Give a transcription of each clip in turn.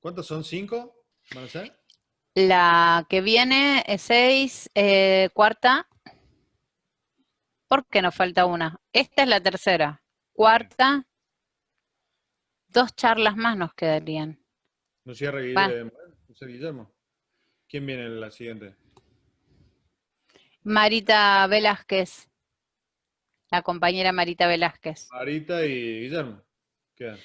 ¿Cuántos son? ¿5? ¿Van a ser? La que viene es 6, cuarta. ¿Por qué nos falta una? Esta es la tercera. Cuarta. 2 charlas más nos quedarían. No cierra Bueno, Guillermo. No sé, Guillermo. ¿Quién viene en la siguiente? Marita Velázquez. La compañera Marita Velázquez. Marita y Guillermo. ¿Quedan?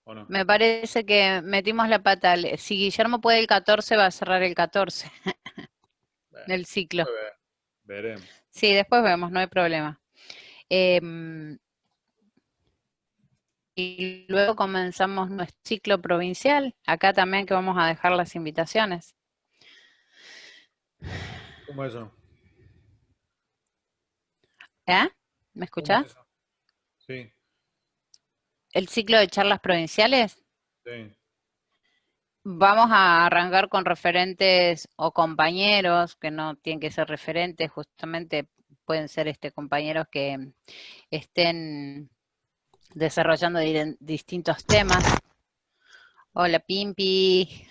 ¿O no? Me parece que metimos la pata. Si Guillermo puede el 14, va a cerrar el 14 Bueno, del ciclo. veremos. Sí, después vemos, no hay problema. Y luego comenzamos nuestro ciclo provincial. Acá también que vamos a dejar las invitaciones. ¿Cómo es eso? ¿Eh? ¿Me ¿Cómo es escuchás? eso? Sí, El ciclo de charlas provinciales. sí. Vamos a arrancar con referentes o compañeros, que no tienen que ser referentes, justamente pueden ser compañeros que estén desarrollando distintos temas. Hola, Pimpi.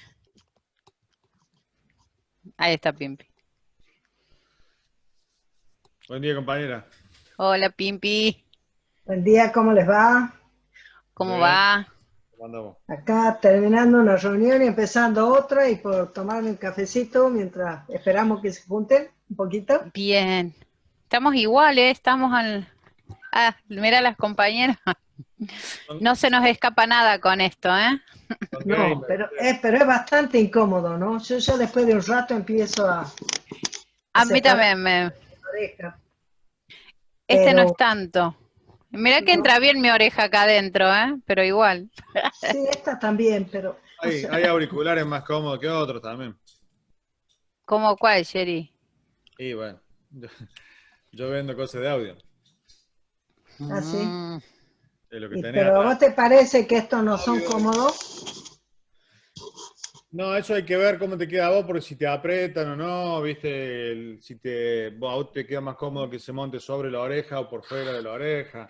Ahí está Pimpi. Buen día, compañera. Hola, Pimpi. Buen día, ¿cómo les va? ¿Cómo Muy bien. va? ¿Cómo andamos? Acá terminando una reunión y empezando otra y por tomarme un cafecito mientras esperamos que se junten un poquito. Bien. Estamos iguales, estamos al... Ah, mira las compañeras. No se nos escapa nada con esto, ¿eh? Son No, gamers. pero es bastante incómodo, ¿no? Yo ya después de un rato empiezo a A mí separar también me... la oreja. Este no Pero es tanto. Mira que no, entra bien mi oreja acá adentro, ¿eh? Pero igual. sí, esta también, pero no sé. Hay auriculares más cómodos que otros también. ¿Cómo cuál, Sherry? Y bueno, yo vendo cosas de audio. Así. Mm, Es lo que tenés Pero ¿a atrás. vos te parece que estos no son Audio. cómodos? No, eso hay que ver cómo te queda a vos, porque si te aprietan o no, viste, si a vos te queda más cómodo que se monte sobre la oreja o por fuera de la oreja.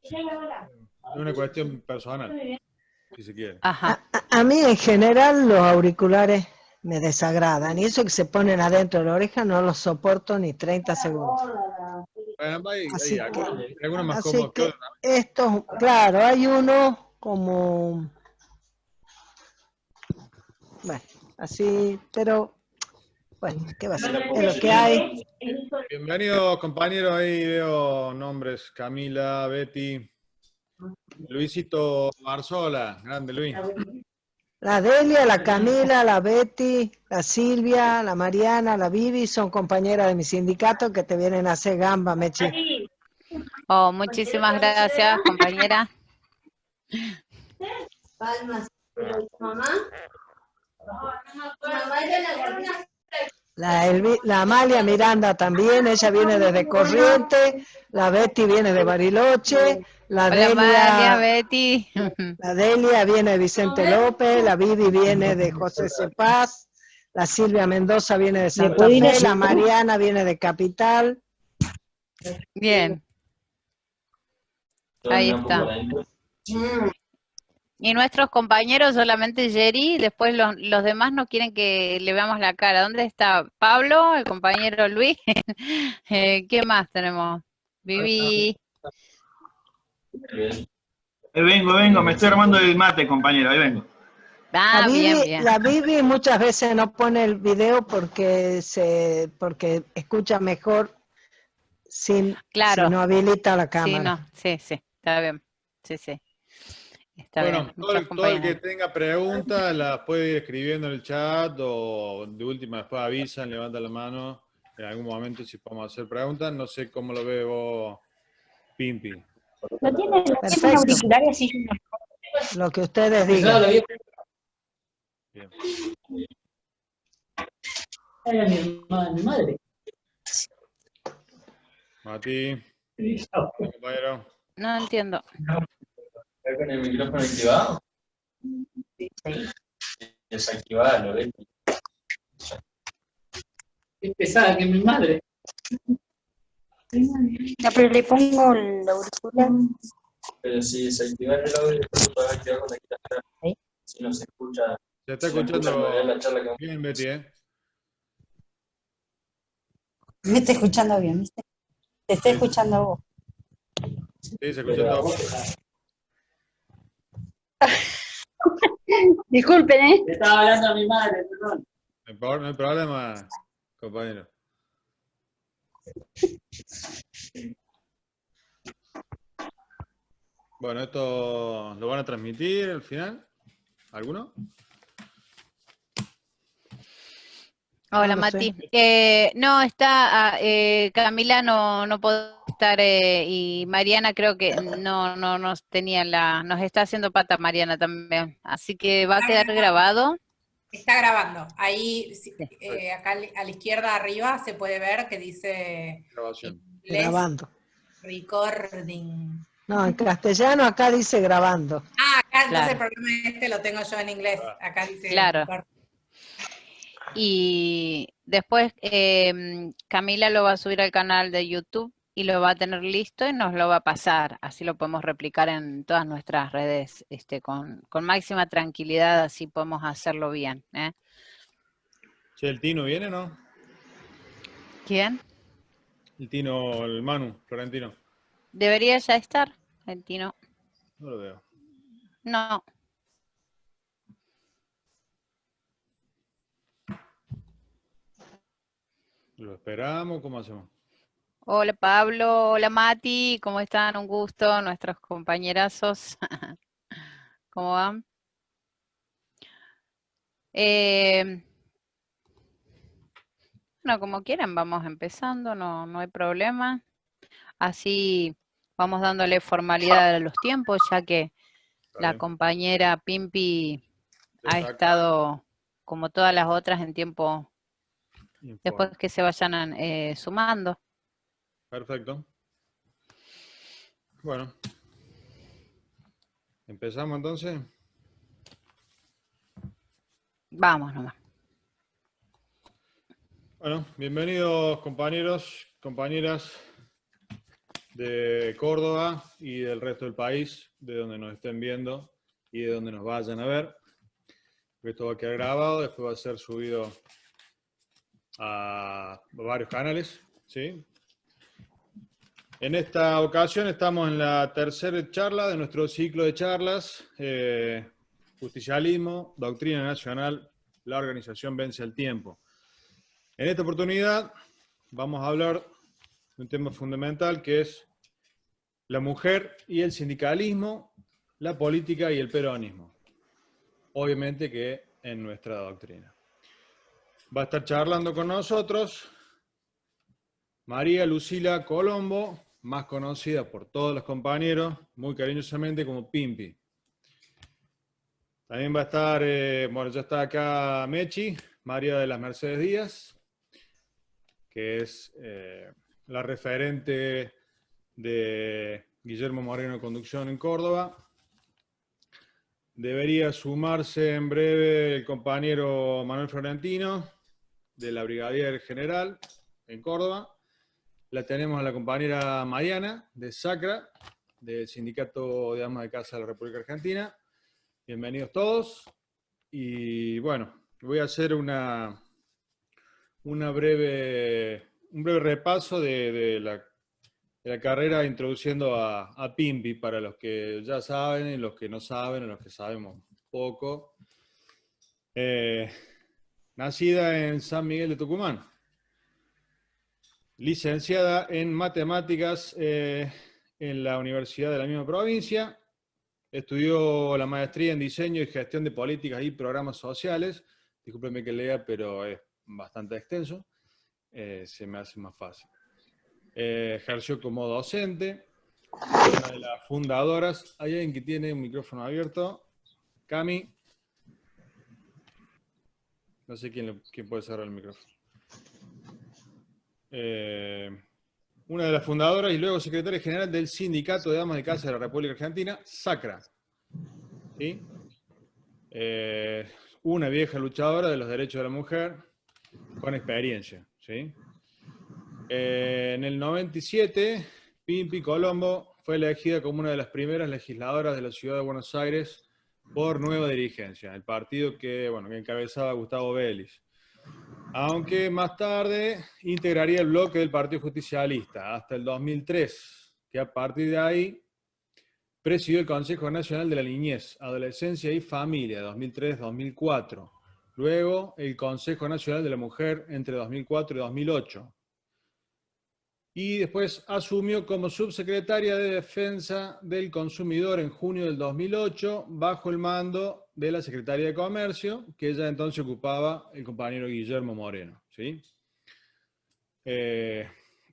Es una cuestión personal, si se quiere. ajá. A mí en general los auriculares me desagradan y eso que se ponen adentro de la oreja no los soporto ni 30 segundos. Bueno, Así hay que, algunos más así cómodos que que otros. estos, claro, hay uno como, bueno, así, pero bueno, ¿qué va a ser? Es lo que hay. Bienvenidos, compañeros. Ahí veo nombres: Camila, Betty, Luisito Marzola. Grande, Luis. La Delia, la Camila, la Betty, la Silvia, la Mariana, la Vivi son compañeras de mi sindicato que te vienen a hacer gamba, Mechi. Oh, muchísimas gracias, compañera. Palmas, pero mamá. Mamá La Amalia Miranda también, ella viene desde Corrientes, la Betty viene de Bariloche, Hola, Amalia, Betty. La Delia viene de Vicente López, la Vivi viene de José Cepaz, la Silvia Mendoza viene de Santa Fe, la Mariana viene de Capital. Bien. Ahí está. Y nuestros compañeros solamente Jerry, después los demás no quieren que le veamos la cara. ¿Dónde está Pablo, el compañero Luis? ¿Qué más tenemos? Vivi. Vengo, me estoy armando el mate, compañero, ahí vengo. Ah, bien, bien. La Vivi muchas veces no pone el video porque escucha mejor si Claro. no habilita la Sí, cámara. no, sí, está bien. Sí. Está Bueno, bien. Muchas todo el que compañeras. tenga preguntas las puede ir escribiendo en el chat o de última después avisan, levanta la mano en algún momento si podemos hacer preguntas. No sé cómo lo ve vos, Pimpi. ¿No tiene Perfecto. auriculares así? Lo que ustedes digan. Bien. Era mi madre. Mati, compañero. No entiendo. ¿Está con el micrófono activado? Sí. Desactivado, ¿ves? Es pesada que mi madre. No, pero le pongo el auricular. Pero si desactivar el audio, después lo puedes activar cuando quieras. ¿Ahí? Si no se escucha. Se está Si no escucha en realidad escuchando la charla que... bien, Betty, ¿eh? Me está escuchando bien, ¿viste? Te está escuchando a vos. Sí, se escucha Pero a todo. vos te- Disculpen, ¿eh? Le estaba hablando a mi madre, perdón. No hay problema, compañero. Bueno, esto lo van a transmitir al final. ¿Alguno? Hola, No lo sé. Mati. No, está, Camila no puede estar, y Mariana creo que no nos tenía nos está haciendo pata Mariana también. Así que va a quedar grabado. Está grabando. Ahí, Sí. acá a la izquierda arriba se puede ver que dice Grabación. inglés Grabando. recording. No, en castellano acá dice grabando. Ah, acá entonces el Claro. programa lo tengo yo en inglés. Acá dice Claro. recording. Y después Camila lo va a subir al canal de YouTube y lo va a tener listo y nos lo va a pasar. Así lo podemos replicar en todas nuestras redes con máxima tranquilidad, así podemos hacerlo bien. ¿Eh? Che, ¿el Tino viene, no? ¿Quién? El Tino, el Manu, Florentino. ¿Debería ya estar, el Tino? No lo veo. No. ¿Lo esperamos? ¿Cómo hacemos? Hola Pablo, hola Mati, ¿cómo están? Un gusto, nuestros compañerazos. ¿Cómo van? Bueno, como quieran, vamos empezando, no hay problema. Así vamos dándole formalidad a los tiempos, ya que Está la bien. compañera Pimpi ha Exacto. estado, como todas las otras, en tiempo, después Informe. que se vayan sumando. Perfecto. Bueno. ¿Empezamos entonces? Vamos nomás. Bueno, bienvenidos compañeros, compañeras de Córdoba y del resto del país, de donde nos estén viendo y de donde nos vayan a ver. Esto va a quedar grabado, después va a ser subido a varios canales, ¿sí? En esta ocasión estamos en la tercera charla de nuestro ciclo de charlas, Justicialismo, Doctrina Nacional, la organización vence al tiempo. En esta oportunidad vamos a hablar de un tema fundamental que es la mujer y el sindicalismo, la política y el peronismo. Obviamente que en nuestra doctrina. Va a estar charlando con nosotros María Lucila Colombo, más conocida por todos los compañeros, muy cariñosamente como Pimpi. También va a estar, bueno, ya está acá Mechi, María de las Mercedes Díaz, que es la referente de Guillermo Moreno Conducción en Córdoba. Debería sumarse en breve el compañero Manuel Florentino, de la Brigadier General en Córdoba. La tenemos a la compañera Mariana, de SACRA, del Sindicato de Amas de Casa de la República Argentina. Bienvenidos todos. Y bueno, voy a hacer un breve repaso de la carrera introduciendo a Pimpi, para los que ya saben y los que no saben, o los que sabemos poco. Nacida en San Miguel de Tucumán. Licenciada en Matemáticas en la Universidad de la misma provincia. Estudió la maestría en Diseño y Gestión de Políticas y Programas Sociales. Discúlpenme que lea, pero es bastante extenso. Se me hace más fácil. Ejerció como docente. Una de las fundadoras. Hay alguien que tiene un micrófono abierto. Cami. No sé quién puede cerrar el micrófono. Una de las fundadoras y luego secretaria general del Sindicato de Amas de Casa de la República Argentina, SACRA. ¿Sí? Una vieja luchadora de los derechos de la mujer con experiencia. ¿Sí? En el 97, Pimpi Colombo fue elegida como una de las primeras legisladoras de la ciudad de Buenos Aires por Nueva Dirigencia, el partido que encabezaba Gustavo Vélez. Aunque más tarde integraría el bloque del Partido Justicialista hasta el 2003, que a partir de ahí presidió el Consejo Nacional de la Niñez, Adolescencia y Familia, 2003-2004. Luego, el Consejo Nacional de la Mujer entre 2004 y 2008. Y después asumió como subsecretaria de Defensa del Consumidor en junio del 2008, bajo el mando de la Secretaría de Comercio, que ya entonces ocupaba el compañero Guillermo Moreno, ¿sí?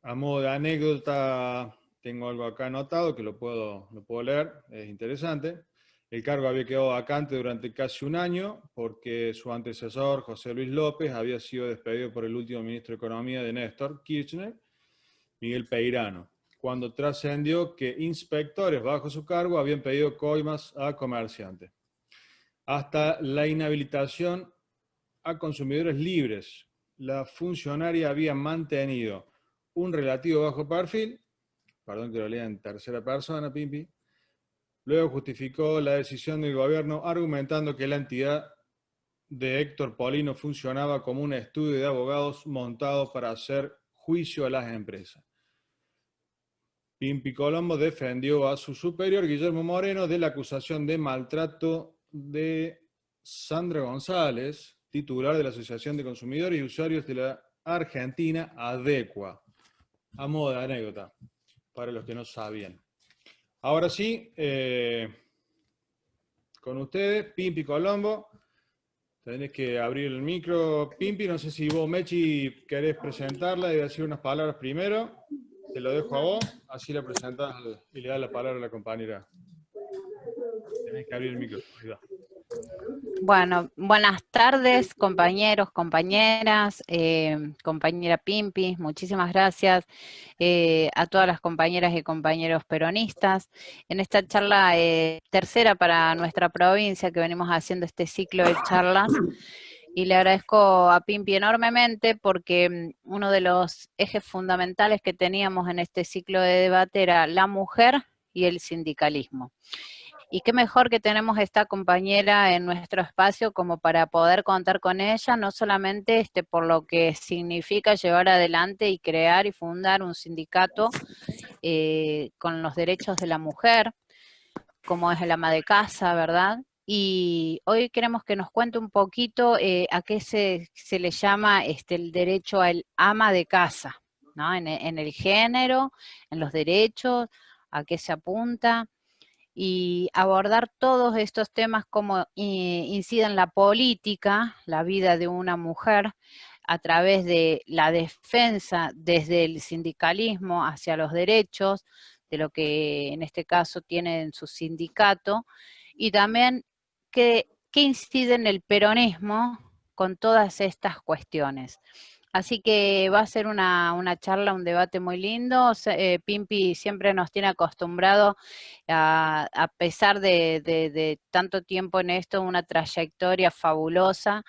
A modo de anécdota, tengo algo acá anotado que lo puedo leer, es interesante. El cargo había quedado vacante durante casi un año porque su antecesor, José Luis López, había sido despedido por el último ministro de Economía de Néstor Kirchner, Miguel Peirano, cuando trascendió que inspectores bajo su cargo habían pedido coimas a comerciantes. Hasta la inhabilitación a consumidores libres, la funcionaria había mantenido un relativo bajo perfil, perdón que lo lea en tercera persona, Pimpi. Luego justificó la decisión del gobierno argumentando que la entidad de Héctor Polino funcionaba como un estudio de abogados montado para hacer juicio a las empresas. Pimpi Colombo defendió a su superior, Guillermo Moreno, de la acusación de maltrato de Sandra González, titular de la Asociación de Consumidores y Usuarios de la Argentina, ADECUA. A modo de anécdota, para los que no sabían. Ahora sí, con ustedes, Pimpi Colombo. Tenés que abrir el micro. Pimpi, no sé si vos, Mechi, querés presentarla y decir unas palabras primero. Te lo dejo a vos, así la presentás y le das la palabra a la compañera. Tenés que abrir el micro. Ahí va. Bueno, buenas tardes, compañeros, compañeras, compañera Pimpi, muchísimas gracias a todas las compañeras y compañeros peronistas. En esta charla tercera para nuestra provincia, que venimos haciendo este ciclo de charlas, y le agradezco a Pimpi enormemente porque uno de los ejes fundamentales que teníamos en este ciclo de debate era la mujer y el sindicalismo. Y qué mejor que tenemos esta compañera en nuestro espacio como para poder contar con ella, no solamente por lo que significa llevar adelante y crear y fundar un sindicato con los derechos de la mujer, como es el ama de casa, ¿verdad? Y hoy queremos que nos cuente un poquito a qué se le llama el derecho al ama de casa, ¿no? En el género, en los derechos, a qué se apunta, y abordar todos estos temas, cómo inciden la política, la vida de una mujer, a través de la defensa desde el sindicalismo hacia los derechos, de lo que en este caso tiene en su sindicato, y también qué incide en el peronismo con todas estas cuestiones. Así que va a ser una charla, un debate muy lindo. Pimpi siempre nos tiene acostumbrado, a pesar de tanto tiempo en esto, una trayectoria fabulosa.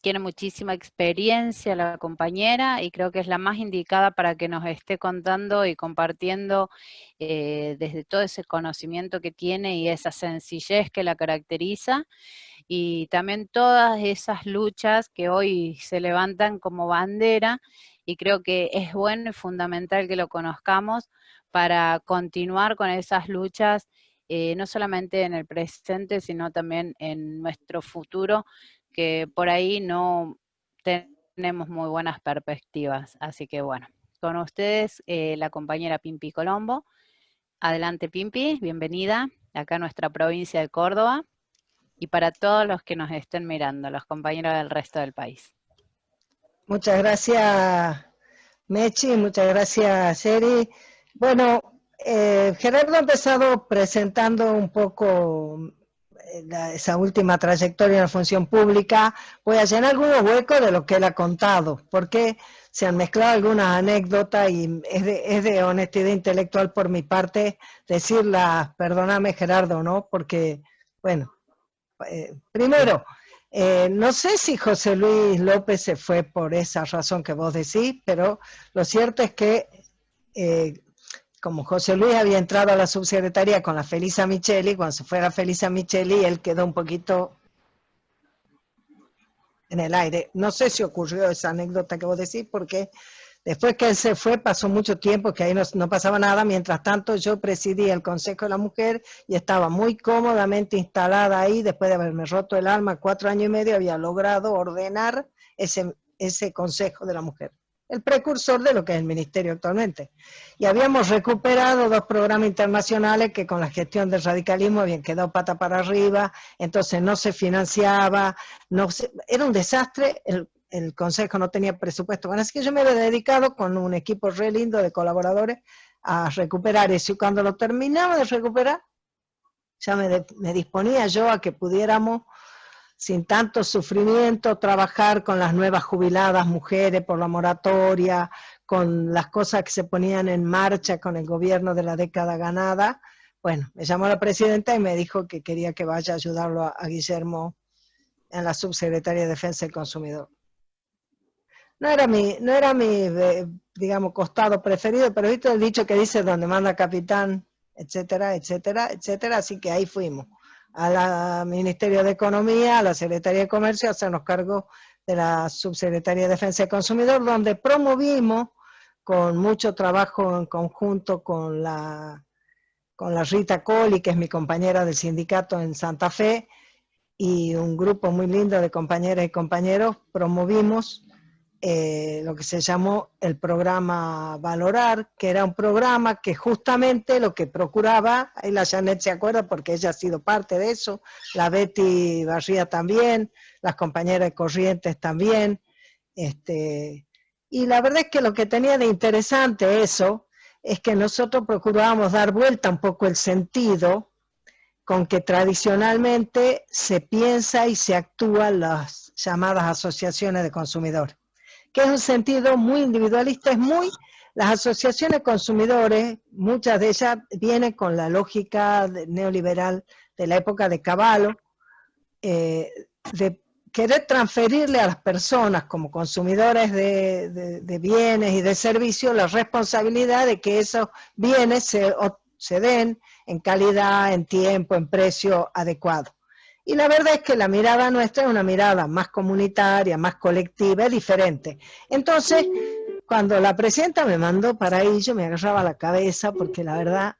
Tiene muchísima experiencia la compañera y creo que es la más indicada para que nos esté contando y compartiendo desde todo ese conocimiento que tiene y esa sencillez que la caracteriza, y también todas esas luchas que hoy se levantan como bandera, y creo que es bueno y fundamental que lo conozcamos para continuar con esas luchas, no solamente en el presente, sino también en nuestro futuro, que por ahí no tenemos muy buenas perspectivas. Así que bueno, con ustedes la compañera Pimpi Colombo. Adelante Pimpi, bienvenida acá a nuestra provincia de Córdoba, y para todos los que nos estén mirando, los compañeros del resto del país. Muchas gracias, Mechi, muchas gracias, Seri. Bueno, Gerardo ha empezado presentando un poco esa última trayectoria en la función pública. Voy a llenar algunos huecos de lo que él ha contado, porque se han mezclado algunas anécdotas y es de honestidad intelectual por mi parte decirlas, perdóname Gerardo, ¿no? Porque, bueno, primero, no sé si José Luis López se fue por esa razón que vos decís, pero lo cierto es que como José Luis había entrado a la subsecretaría con la Felisa Micheli, cuando se fue la Felisa Micheli, él quedó un poquito en el aire. No sé si ocurrió esa anécdota que vos decís, porque después que él se fue pasó mucho tiempo que ahí no pasaba nada. Mientras tanto yo presidía el Consejo de la Mujer y estaba muy cómodamente instalada ahí. Después de haberme roto el alma 4 años y medio, había logrado ordenar ese Consejo de la Mujer, el precursor de lo que es el ministerio actualmente. Y habíamos recuperado 2 programas internacionales que con la gestión del radicalismo habían quedado pata para arriba, entonces no se financiaba, era un desastre, el Consejo no tenía presupuesto. Bueno, así que yo me había dedicado con un equipo re lindo de colaboradores a recuperar eso, y cuando lo terminaba de recuperar, ya me disponía yo a que pudiéramos sin tanto sufrimiento, trabajar con las nuevas jubiladas mujeres por la moratoria, con las cosas que se ponían en marcha con el gobierno de la década ganada. Bueno, me llamó la presidenta y me dijo que quería que vaya a ayudarlo a Guillermo en la subsecretaría de Defensa del Consumidor. No era mi digamos, costado preferido, pero viste el dicho que dice donde manda capitán, etcétera, etcétera, etcétera, así que ahí fuimos al Ministerio de Economía, a la Secretaría de Comercio, a hacernos cargo de la Subsecretaría de Defensa del Consumidor, donde promovimos con mucho trabajo en conjunto con la Rita Colli, que es mi compañera del sindicato en Santa Fe, y un grupo muy lindo de compañeras y compañeros, promovimos lo que se llamó el programa Valorar, que era un programa que justamente lo que procuraba, ahí la Janet se acuerda porque ella ha sido parte de eso, la Betty Barría también, las compañeras de Corrientes también, y la verdad es que lo que tenía de interesante eso, es que nosotros procurábamos dar vuelta un poco el sentido con que tradicionalmente se piensa y se actúan las llamadas asociaciones de consumidores, que es un sentido muy individualista, las asociaciones de consumidores, muchas de ellas vienen con la lógica neoliberal de la época de Cavallo, de querer transferirle a las personas como consumidores de bienes y de servicios la responsabilidad de que esos bienes se den en calidad, en tiempo, en precio adecuado. Y la verdad es que la mirada nuestra es una mirada más comunitaria, más colectiva, es diferente. Entonces, cuando la presidenta me mandó para ahí, yo me agarraba la cabeza porque la verdad,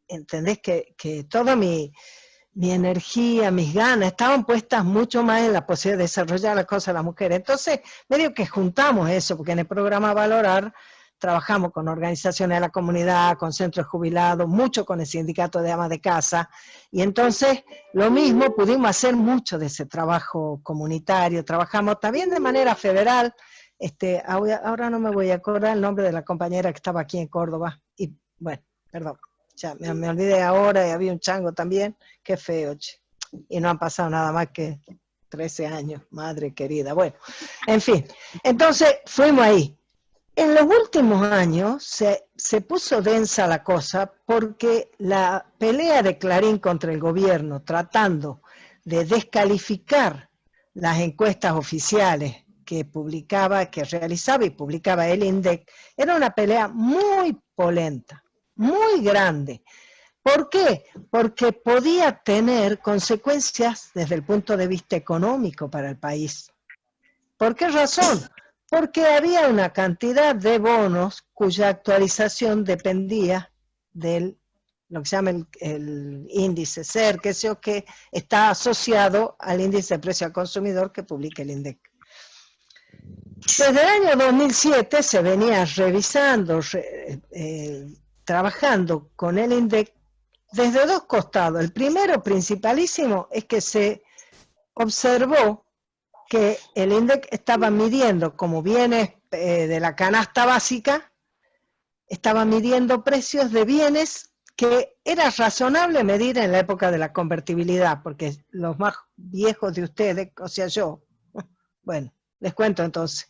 entendés que toda mi energía, mis ganas, estaban puestas mucho más en la posibilidad de desarrollar las cosas de las mujeres. Entonces, medio que juntamos eso, porque en el programa Valorar trabajamos con organizaciones de la comunidad, con centros jubilados, mucho con el sindicato de amas de casa, y entonces lo mismo, pudimos hacer mucho de ese trabajo comunitario, trabajamos también de manera federal, ahora no me voy a acordar el nombre de la compañera que estaba aquí en Córdoba, y bueno, perdón, ya me olvidé ahora, y había un chango también, qué feo, che. Y no han pasado nada más que 13 años, madre querida, bueno, en fin, entonces fuimos ahí. En los últimos años se puso densa la cosa porque la pelea de Clarín contra el gobierno, tratando de descalificar las encuestas oficiales que realizaba y publicaba el INDEC, era una pelea muy polenta, muy grande. ¿Por qué? Porque podía tener consecuencias desde el punto de vista económico para el país. ¿Por qué razón? Porque había una cantidad de bonos cuya actualización dependía de lo que se llama el índice SER, que está asociado al índice de precio al consumidor que publica el INDEC. Desde el año 2007 se venía revisando, trabajando con el INDEC desde 2 costados. El primero, principalísimo, es que se observó que el INDEC estaba midiendo como bienes de la canasta básica, estaba midiendo precios de bienes que era razonable medir en la época de la convertibilidad, porque los más viejos de ustedes, o sea yo, bueno, les cuento entonces,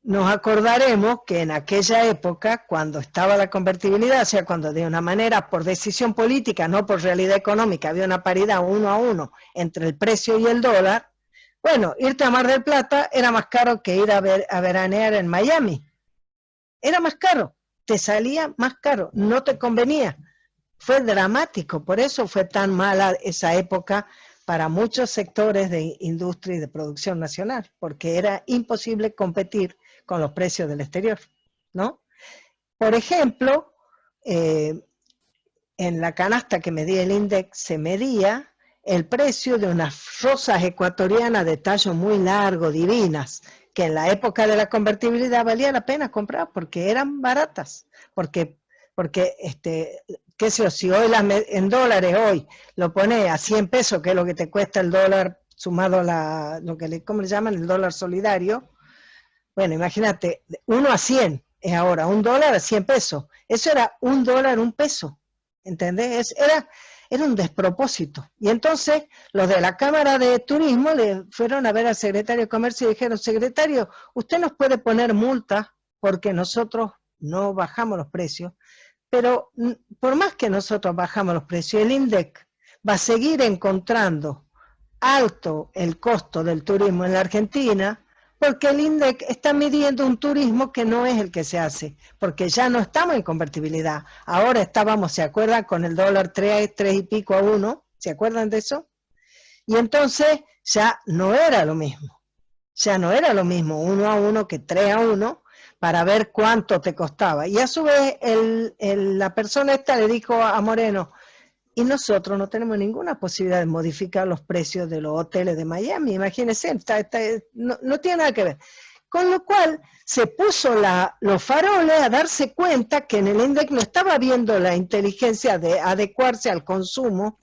nos acordaremos que en aquella época, cuando estaba la convertibilidad, o sea, cuando de una manera por decisión política, no por realidad económica, había una paridad 1 a 1 entre el precio y el dólar, bueno, irte a Mar del Plata era más caro que ir a veranear en Miami. Era más caro. te salía más caro, no te convenía. Fue dramático, por eso fue tan mala esa época para muchos sectores de industria y de producción nacional, porque era imposible competir con los precios del exterior, ¿no? Por ejemplo, en la canasta que medía el INDEC se medía el precio de unas rosas ecuatorianas de tallo muy largo, divinas, que en la época de la convertibilidad valía la pena comprar porque eran baratas, porque qué sé yo, si hoy en dólares hoy lo pone a 100 pesos, que es lo que te cuesta el dólar sumado a ¿cómo le llaman? El dólar solidario. Bueno, imagínate, 1 a 100 es ahora, $1 a 100 pesos. Eso era $1, 1 peso, ¿entendés? Era un despropósito. Y entonces los de la Cámara de Turismo le fueron a ver al secretario de Comercio y dijeron, secretario, usted nos puede poner multas porque nosotros no bajamos los precios, pero por más que nosotros bajamos los precios, el INDEC va a seguir encontrando alto el costo del turismo en la Argentina, porque el INDEC está midiendo un turismo que no es el que se hace, porque ya no estamos en convertibilidad. Ahora estábamos, ¿se acuerdan? Con el dólar 3 y pico a 1, ¿se acuerdan de eso? Y entonces ya no era lo mismo. Ya no era lo mismo 1 a 1 que 3 a 1, para ver cuánto te costaba. Y a su vez la persona esta le dijo a Moreno, y nosotros no tenemos ninguna posibilidad de modificar los precios de los hoteles de Miami, imagínense, no tiene nada que ver. Con lo cual se puso los faroles a darse cuenta que en el INDEC no estaba viendo la inteligencia de adecuarse al consumo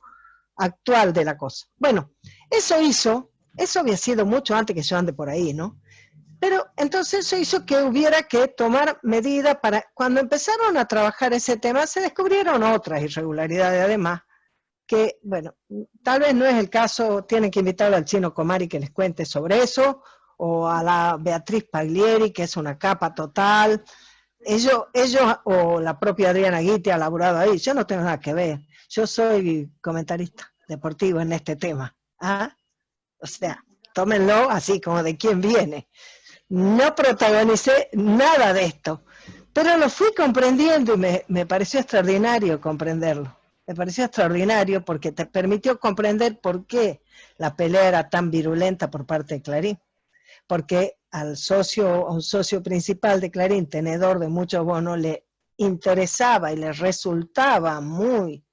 actual de la cosa. Bueno, eso había sido mucho antes que yo ande por ahí, ¿no? Pero entonces eso hizo que hubiera que tomar medidas para... Cuando empezaron a trabajar ese tema, se descubrieron otras irregularidades además, que, bueno, tal vez no es el caso, tienen que invitarlo al Chino Comari que les cuente sobre eso, o a la Beatriz Paglieri, que es una capa total. Ellos o la propia Adriana Guiti ha laburado ahí, yo no tengo nada que ver. Yo soy comentarista deportivo en este tema. ¿Ah? O sea, tómenlo así como de quién viene. No protagonicé nada de esto, pero lo fui comprendiendo y me pareció extraordinario comprenderlo. Me pareció extraordinario porque te permitió comprender por qué la pelea era tan virulenta por parte de Clarín. Porque a un socio principal de Clarín, tenedor de muchos bonos, le interesaba y le resultaba muy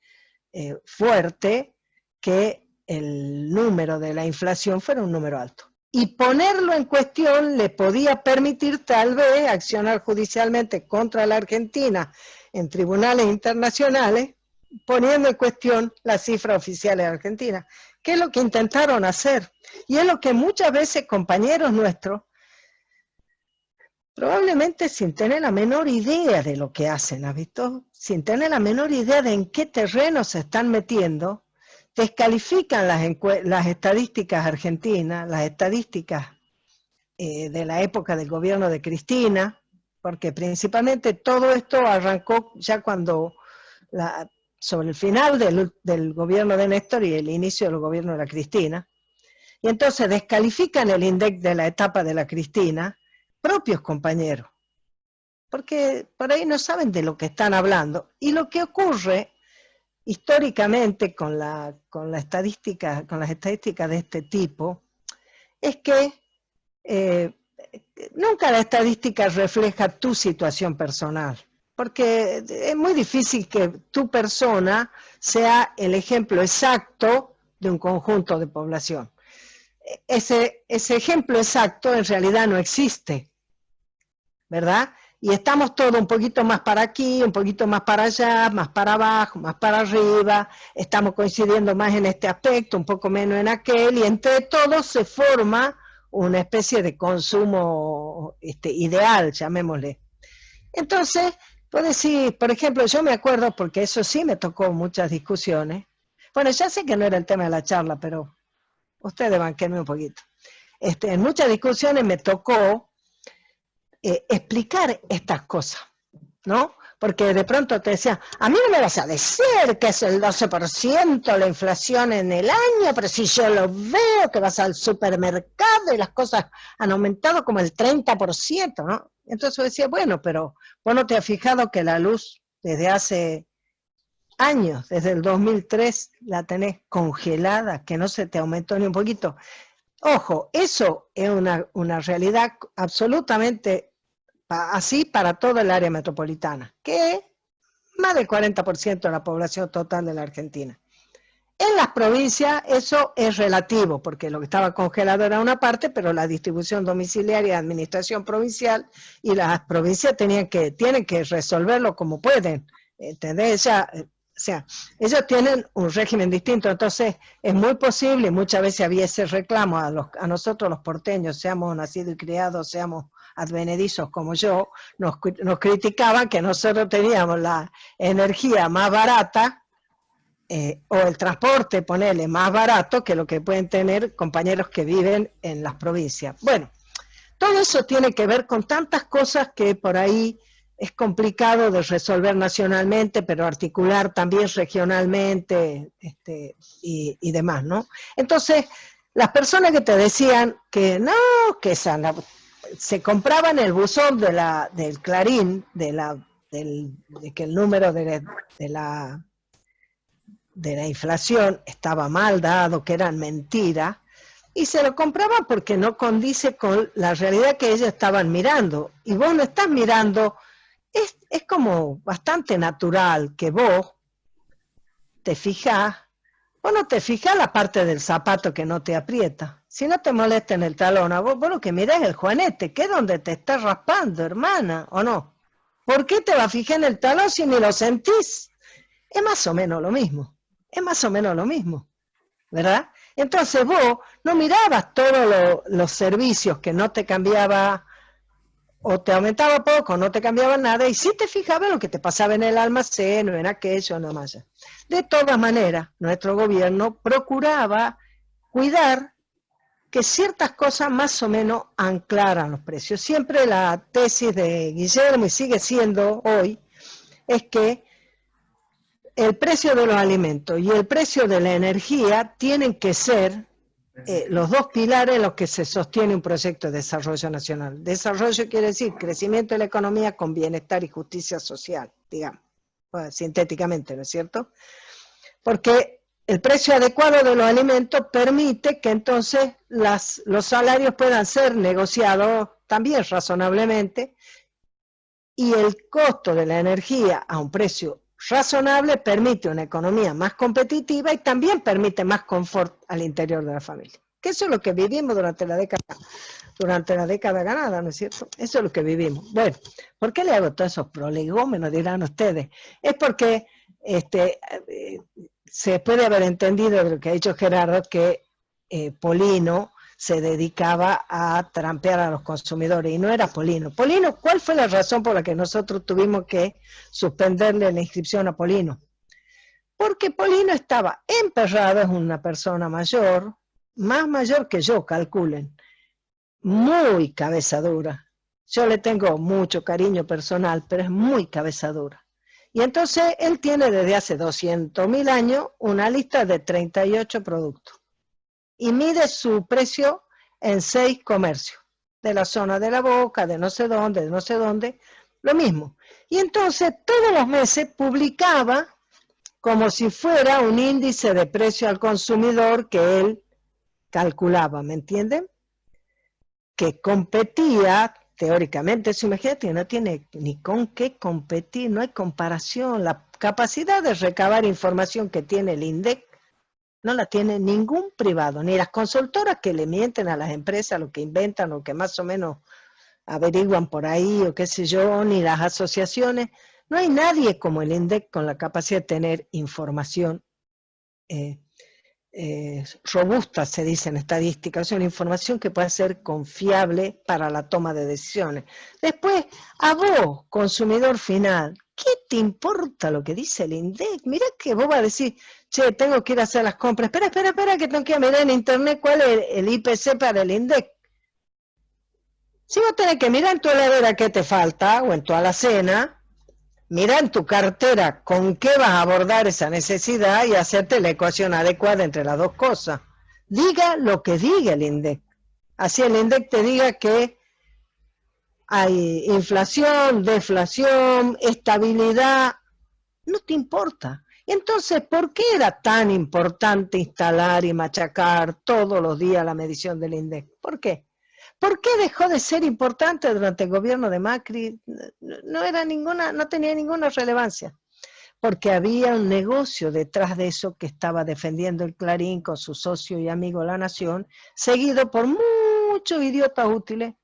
fuerte que el número de la inflación fuera un número alto. Y ponerlo en cuestión le podía permitir tal vez accionar judicialmente contra la Argentina en tribunales internacionales, poniendo en cuestión las cifras oficiales de Argentina, que es lo que intentaron hacer. Y es lo que muchas veces compañeros nuestros, probablemente sin tener la menor idea de lo que hacen, ¿has visto? Sin tener la menor idea de en qué terreno se están metiendo, descalifican las estadísticas argentinas, las estadísticas de la época del gobierno de Cristina, porque principalmente todo esto arrancó ya cuando, sobre el final del gobierno de Néstor y el inicio del gobierno de la Cristina, y entonces descalifican el INDEC de la etapa de la Cristina, propios compañeros, porque por ahí no saben de lo que están hablando, y lo que ocurre históricamente con las estadísticas de este tipo, es que nunca la estadística refleja tu situación personal, porque es muy difícil que tu persona sea el ejemplo exacto de un conjunto de población. Ese ejemplo exacto en realidad no existe, ¿verdad? Y estamos todos un poquito más para aquí, un poquito más para allá, más para abajo, más para arriba, estamos coincidiendo más en este aspecto, un poco menos en aquel, y entre todos se forma una especie de consumo ideal, llamémosle. Entonces, puedo decir, por ejemplo, yo me acuerdo, porque eso sí me tocó muchas discusiones, bueno, ya sé que no era el tema de la charla, pero ustedes banquenme un poquito. En muchas discusiones me tocó explicar estas cosas, ¿no? Porque de pronto te decían, a mí no me vas a decir que es el 12% la inflación en el año, pero si yo lo veo, que vas al supermercado aumentando y las cosas han aumentado como el 30%, ¿no? Entonces yo decía, bueno, pero vos no te has fijado que la luz desde hace años, desde el 2003, la tenés congelada, que no se te aumentó ni un poquito. Ojo, eso es una realidad absolutamente así para todo el área metropolitana, que es más del 40% de la población total de la Argentina. En las provincias eso es relativo, porque lo que estaba congelado era una parte, pero la distribución domiciliaria de administración provincial y las provincias tienen que resolverlo como pueden, ¿entendés? O sea, ellos tienen un régimen distinto, entonces es muy posible, muchas veces había ese reclamo a nosotros los porteños, seamos nacidos y criados, seamos advenedizos como yo, nos criticaban que nosotros teníamos la energía más barata, o el transporte, ponerle más barato que lo que pueden tener compañeros que viven en las provincias. Bueno, todo eso tiene que ver con tantas cosas que por ahí es complicado de resolver nacionalmente, pero articular también regionalmente y demás, ¿no? Entonces, las personas que te decían que no, que se compraban el buzón del Clarín, de que el número de la inflación estaba mal dado, que eran mentiras, y se lo compraban porque no condice con la realidad que ellos estaban mirando. Y vos no estás mirando, es como bastante natural que vos te fijás, vos no te fijás la parte del zapato que no te aprieta. Si no te molesta en el talón, vos lo que mirás es el juanete, que es donde te está raspando, hermana, ¿o no? ¿Por qué te vas a fijar en el talón si ni lo sentís? Es más o menos lo mismo. Es más o menos lo mismo, ¿verdad? Entonces vos no mirabas todos los servicios que no te cambiaba, o te aumentaba poco, no te cambiaba nada, y sí te fijabas en lo que te pasaba en el almacén, o en aquello, nada más. De todas maneras, nuestro gobierno procuraba cuidar que ciertas cosas más o menos anclaran los precios. Siempre la tesis de Guillermo, y sigue siendo hoy, es que el precio de los alimentos y el precio de la energía tienen que ser los dos pilares en los que se sostiene un proyecto de desarrollo nacional. Desarrollo quiere decir crecimiento de la economía con bienestar y justicia social, digamos, sintéticamente, ¿no es cierto? Porque el precio adecuado de los alimentos permite que entonces los salarios puedan ser negociados también razonablemente, y el costo de la energía a un precio razonable permite una economía más competitiva y también permite más confort al interior de la familia. Que eso es lo que vivimos durante la década ganada, ¿no es cierto? Eso es lo que vivimos. Bueno, ¿por qué le hago todos esos prolegómenos, dirán ustedes? Es porque se puede haber entendido de lo que ha dicho Gerardo, que Polino se dedicaba a trampear a los consumidores, y no era Polino. Polino, ¿cuál fue la razón por la que nosotros tuvimos que suspenderle la inscripción a Polino? Porque Polino estaba emperrado, es una persona mayor, más mayor que yo, calculen, muy cabeza dura. Yo le tengo mucho cariño personal, pero es muy cabeza dura. Y entonces él tiene desde hace 200.000 años una lista de 38 productos. Y mide su precio en 6 comercios, de la zona de La Boca, de no sé dónde, lo mismo. Y entonces todos los meses publicaba como si fuera un índice de precio al consumidor que él calculaba, ¿me entienden? Que competía, teóricamente, eso imagínate, no tiene ni con qué competir, no hay comparación. La capacidad de recabar información que tiene el INDEC no la tiene ningún privado, ni las consultoras que le mienten a las empresas, lo que inventan, o que más o menos averiguan por ahí, o qué sé yo, ni las asociaciones. No hay nadie como el INDEC con la capacidad de tener información robusta, se dice en estadística, o sea, una información que pueda ser confiable para la toma de decisiones. Después, a vos, consumidor final, ¿qué te importa lo que dice el INDEC? Mirá que vos vas a decir, che, tengo que ir a hacer las compras. Espera, que tengo que ir a mirar en internet cuál es el IPC para el INDEC. Si vos tenés que mirar en tu heladera qué te falta, o en tu alacena, mira en tu cartera con qué vas a abordar esa necesidad y hacerte la ecuación adecuada entre las dos cosas. Diga lo que diga el INDEC. Así el INDEC te diga que hay inflación, deflación, estabilidad, no te importa. Entonces, ¿por qué era tan importante instalar y machacar todos los días la medición del INDEC? ¿Por qué? ¿Por qué dejó de ser importante durante el gobierno de Macri? No tenía ninguna relevancia. Porque había un negocio detrás de eso que estaba defendiendo el Clarín con su socio y amigo La Nación, seguido por muchos idiotas útiles,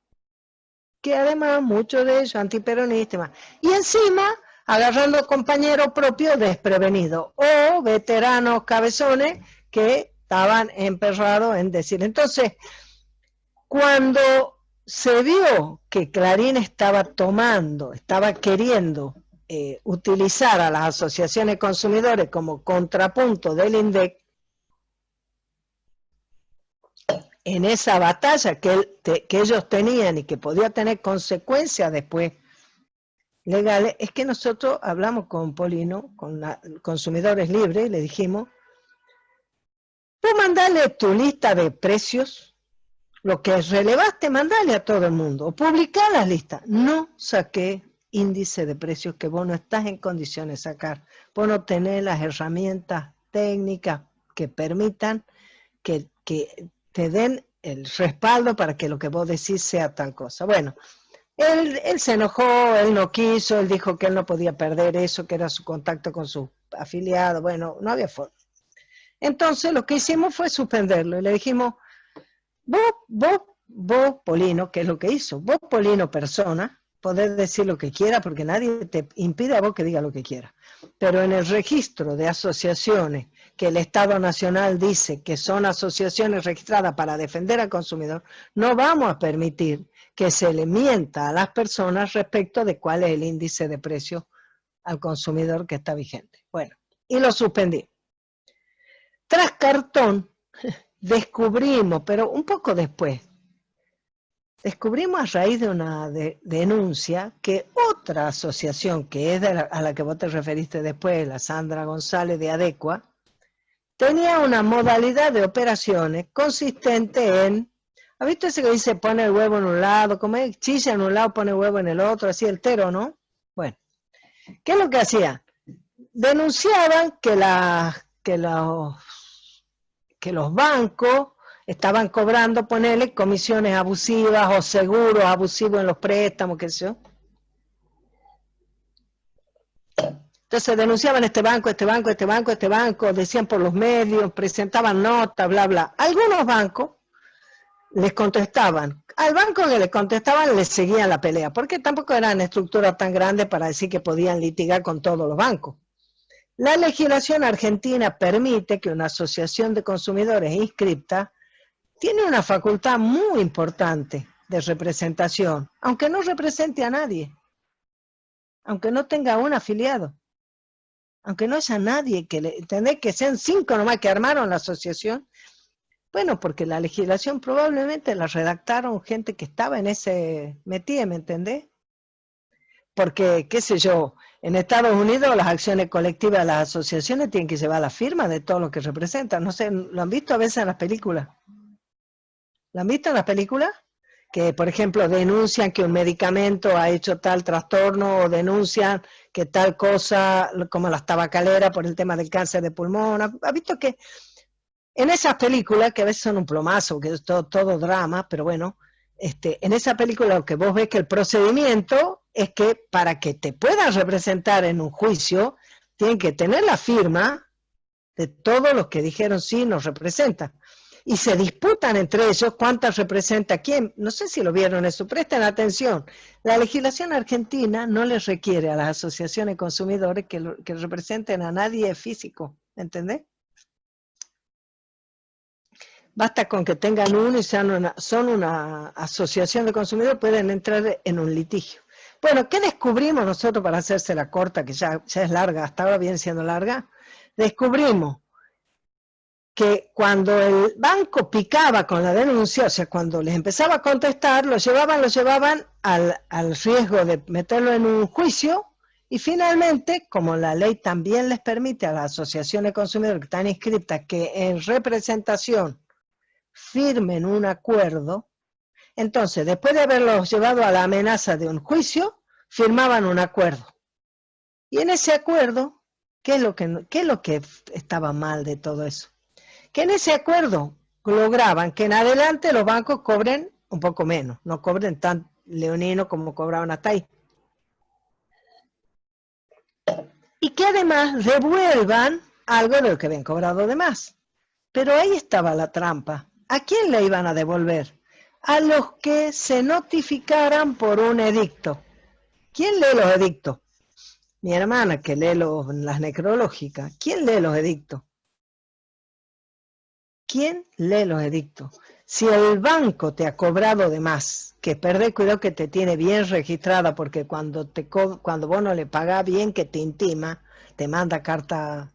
que además muchos de ellos antiperonistas, y encima agarrando compañeros propios desprevenidos, o veteranos cabezones que estaban emperrados en decir. Entonces, cuando se vio que Clarín estaba queriendo utilizar a las asociaciones de consumidores como contrapunto del INDEC, en esa batalla que ellos tenían y que podía tener consecuencias después legales, es que nosotros hablamos con Polino, con Consumidores Libres, y le dijimos, tú mandale tu lista de precios, lo que relevaste, mandale a todo el mundo, o publicá las listas. No saqué índice de precios que vos no estás en condiciones de sacar, vos no tenés las herramientas técnicas que permitan que te den el respaldo para que lo que vos decís sea tal cosa. Bueno, él se enojó, él no quiso, él dijo que él no podía perder eso, que era su contacto con sus afiliados, bueno, no había forma. Entonces lo que hicimos fue suspenderlo y le dijimos, vos Polino, ¿qué es lo que hizo? Vos Polino persona, podés decir lo que quiera porque nadie te impide a vos que diga lo que quiera. Pero en el registro de asociaciones que el Estado Nacional dice que son asociaciones registradas para defender al consumidor, no vamos a permitir que se le mienta a las personas respecto de cuál es el índice de precio al consumidor que está vigente. Bueno, y lo suspendí. Tras cartón, descubrimos, pero un poco después, descubrimos a raíz de una denuncia que otra asociación, que es a la que vos te referiste después, la Sandra González de Adecua, tenía una modalidad de operaciones consistente en, ¿has visto ese que dice pone el huevo en un lado, come chilla en un lado, pone huevo en el otro, así el tero, ¿no? Bueno, ¿qué es lo que hacían? Denunciaban que los bancos estaban cobrando, ponerle comisiones abusivas o seguros abusivos en los préstamos, qué sé yo. Entonces denunciaban este banco, decían por los medios, presentaban notas, bla, bla. Algunos bancos les contestaban. Al banco que les contestaban les seguían la pelea, porque tampoco eran estructuras tan grandes para decir que podían litigar con todos los bancos. La legislación argentina permite que una asociación de consumidores inscripta tiene una facultad muy importante de representación, aunque no represente a nadie, aunque no tenga un afiliado, aunque no haya nadie que ¿entendés? Que sean 5 nomás que armaron la asociación. Bueno, porque la legislación probablemente la redactaron gente que estaba en ese metida, ¿me entendés? Porque, qué sé yo, en Estados Unidos las acciones colectivas de las asociaciones tienen que llevar la firma de todo lo que representan. No sé, ¿lo han visto a veces en las películas? ¿Lo han visto en las películas? Que, por ejemplo, denuncian que un medicamento ha hecho tal trastorno o denuncian que tal cosa, como las tabacaleras por el tema del cáncer de pulmón. ¿Ha visto que en esas películas, que a veces son un plomazo, que es todo drama, pero bueno, en esa película lo que vos ves que el procedimiento es que para que te puedan representar en un juicio, tienen que tener la firma de todos los que dijeron sí nos representan. Y se disputan entre ellos cuántas representa quién. No sé si lo vieron eso, presten atención. La legislación argentina no les requiere a las asociaciones de consumidores que representen a nadie físico, ¿entendés? Basta con que tengan uno y son una asociación de consumidores, pueden entrar en un litigio. Bueno, ¿qué descubrimos nosotros para hacerse la corta, que ya es larga, hasta ahora viene siendo larga? Descubrimos que cuando el banco picaba con la denuncia, o sea, cuando les empezaba a contestar, lo llevaban al riesgo de meterlo en un juicio, y finalmente, como la ley también les permite a las asociaciones de consumidores que están inscritas que en representación firmen un acuerdo, Entonces, después de haberlos llevado a la amenaza de un juicio, firmaban un acuerdo. Y en ese acuerdo, ¿qué es lo que estaba mal de todo eso? Que en ese acuerdo lograban que en adelante los bancos cobren un poco menos, no cobren tan leonino como cobraban hasta ahí. Y que además devuelvan algo de lo que habían cobrado de más. Pero ahí estaba la trampa. ¿A quién le iban a devolver? A los que se notificaran por un edicto. ¿Quién lee los edictos? Mi hermana, que lee las necrológicas. ¿Quién lee los edictos? ¿Quién lee los edictos? Si el banco te ha cobrado de más, que perdés cuidado que te tiene bien registrada, porque cuando vos no le pagás bien, que te intima, te manda carta,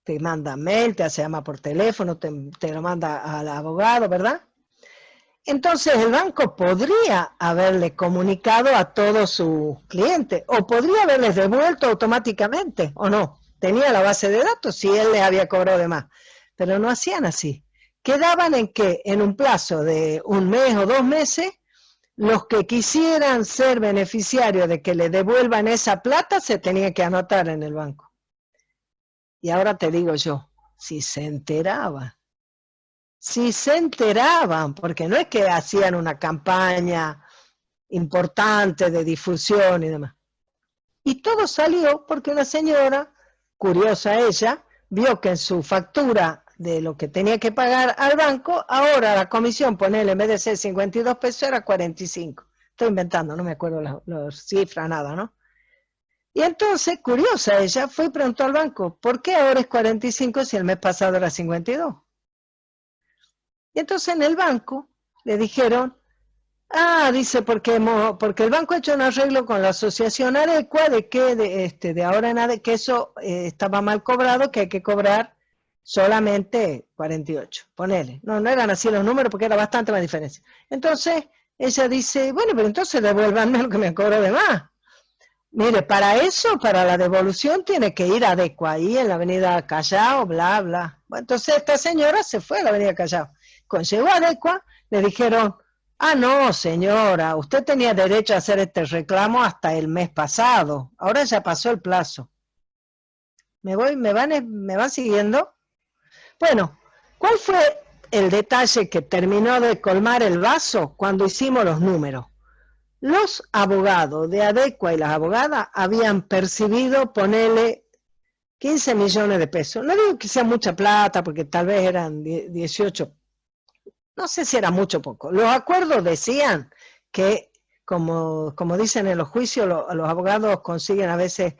te manda mail, te hace llamar por teléfono, te lo manda al abogado, ¿verdad? Entonces el banco podría haberle comunicado a todos sus clientes, o podría haberles devuelto automáticamente, o no. Tenía la base de datos si él les había cobrado de más, pero no hacían así. Quedaban en que en un plazo de 1 mes o 2 meses, los que quisieran ser beneficiarios de que le devuelvan esa plata se tenían que anotar en el banco. Y ahora te digo yo, si se enteraban, porque no es que hacían una campaña importante de difusión y demás. Y todo salió porque una señora, curiosa ella, vio que en su factura de lo que tenía que pagar al banco, ahora la comisión, ponele, en vez de ser 52 pesos, era 45. Estoy inventando, no me acuerdo las cifras, nada, ¿no? Y entonces, curiosa ella, fue y preguntó al banco, ¿por qué ahora es 45 si el mes pasado era 52? Y entonces en el banco le dijeron, dice, porque el banco ha hecho un arreglo con la asociación Adequa de que de ahora en adelante, que eso estaba mal cobrado, que hay que cobrar solamente 48, ponele. No eran así los números porque era bastante más diferencia. Entonces ella dice, bueno, pero entonces devuélvanme lo que me cobró de más. Mire, para eso, para la devolución, tiene que ir a Adequa, ahí en la avenida Callao, bla, bla. Bueno, entonces esta señora se fue a la avenida Callao. Cuando llegó a Adequa, le dijeron, no, señora, usted tenía derecho a hacer este reclamo hasta el mes pasado. Ahora ya pasó el plazo. ¿Me van siguiendo? Bueno, ¿cuál fue el detalle que terminó de colmar el vaso cuando hicimos los números? Los abogados de Adequa y las abogadas habían percibido, ponele, 15 millones de pesos. No digo que sea mucha plata, porque tal vez eran 18. No sé si era mucho o poco. Los acuerdos decían que, como dicen en los juicios, los abogados consiguen a veces,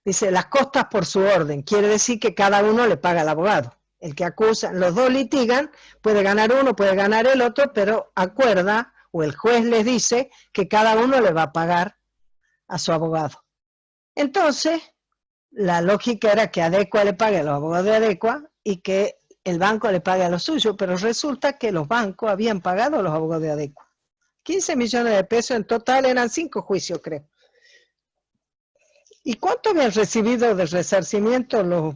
dice, las costas por su orden. Quiere decir que cada uno le paga al abogado. El que acusa, los dos litigan, puede ganar uno, puede ganar el otro, pero acuerda, o el juez les dice, que cada uno le va a pagar a su abogado. Entonces, la lógica era que Adequa le pague a los abogados de Adequa y que el banco le pague a los suyos, pero resulta que los bancos habían pagado a los abogados de Adequa. 15 millones de pesos en total, eran 5 juicios, creo. ¿Y cuánto habían recibido de resarcimiento los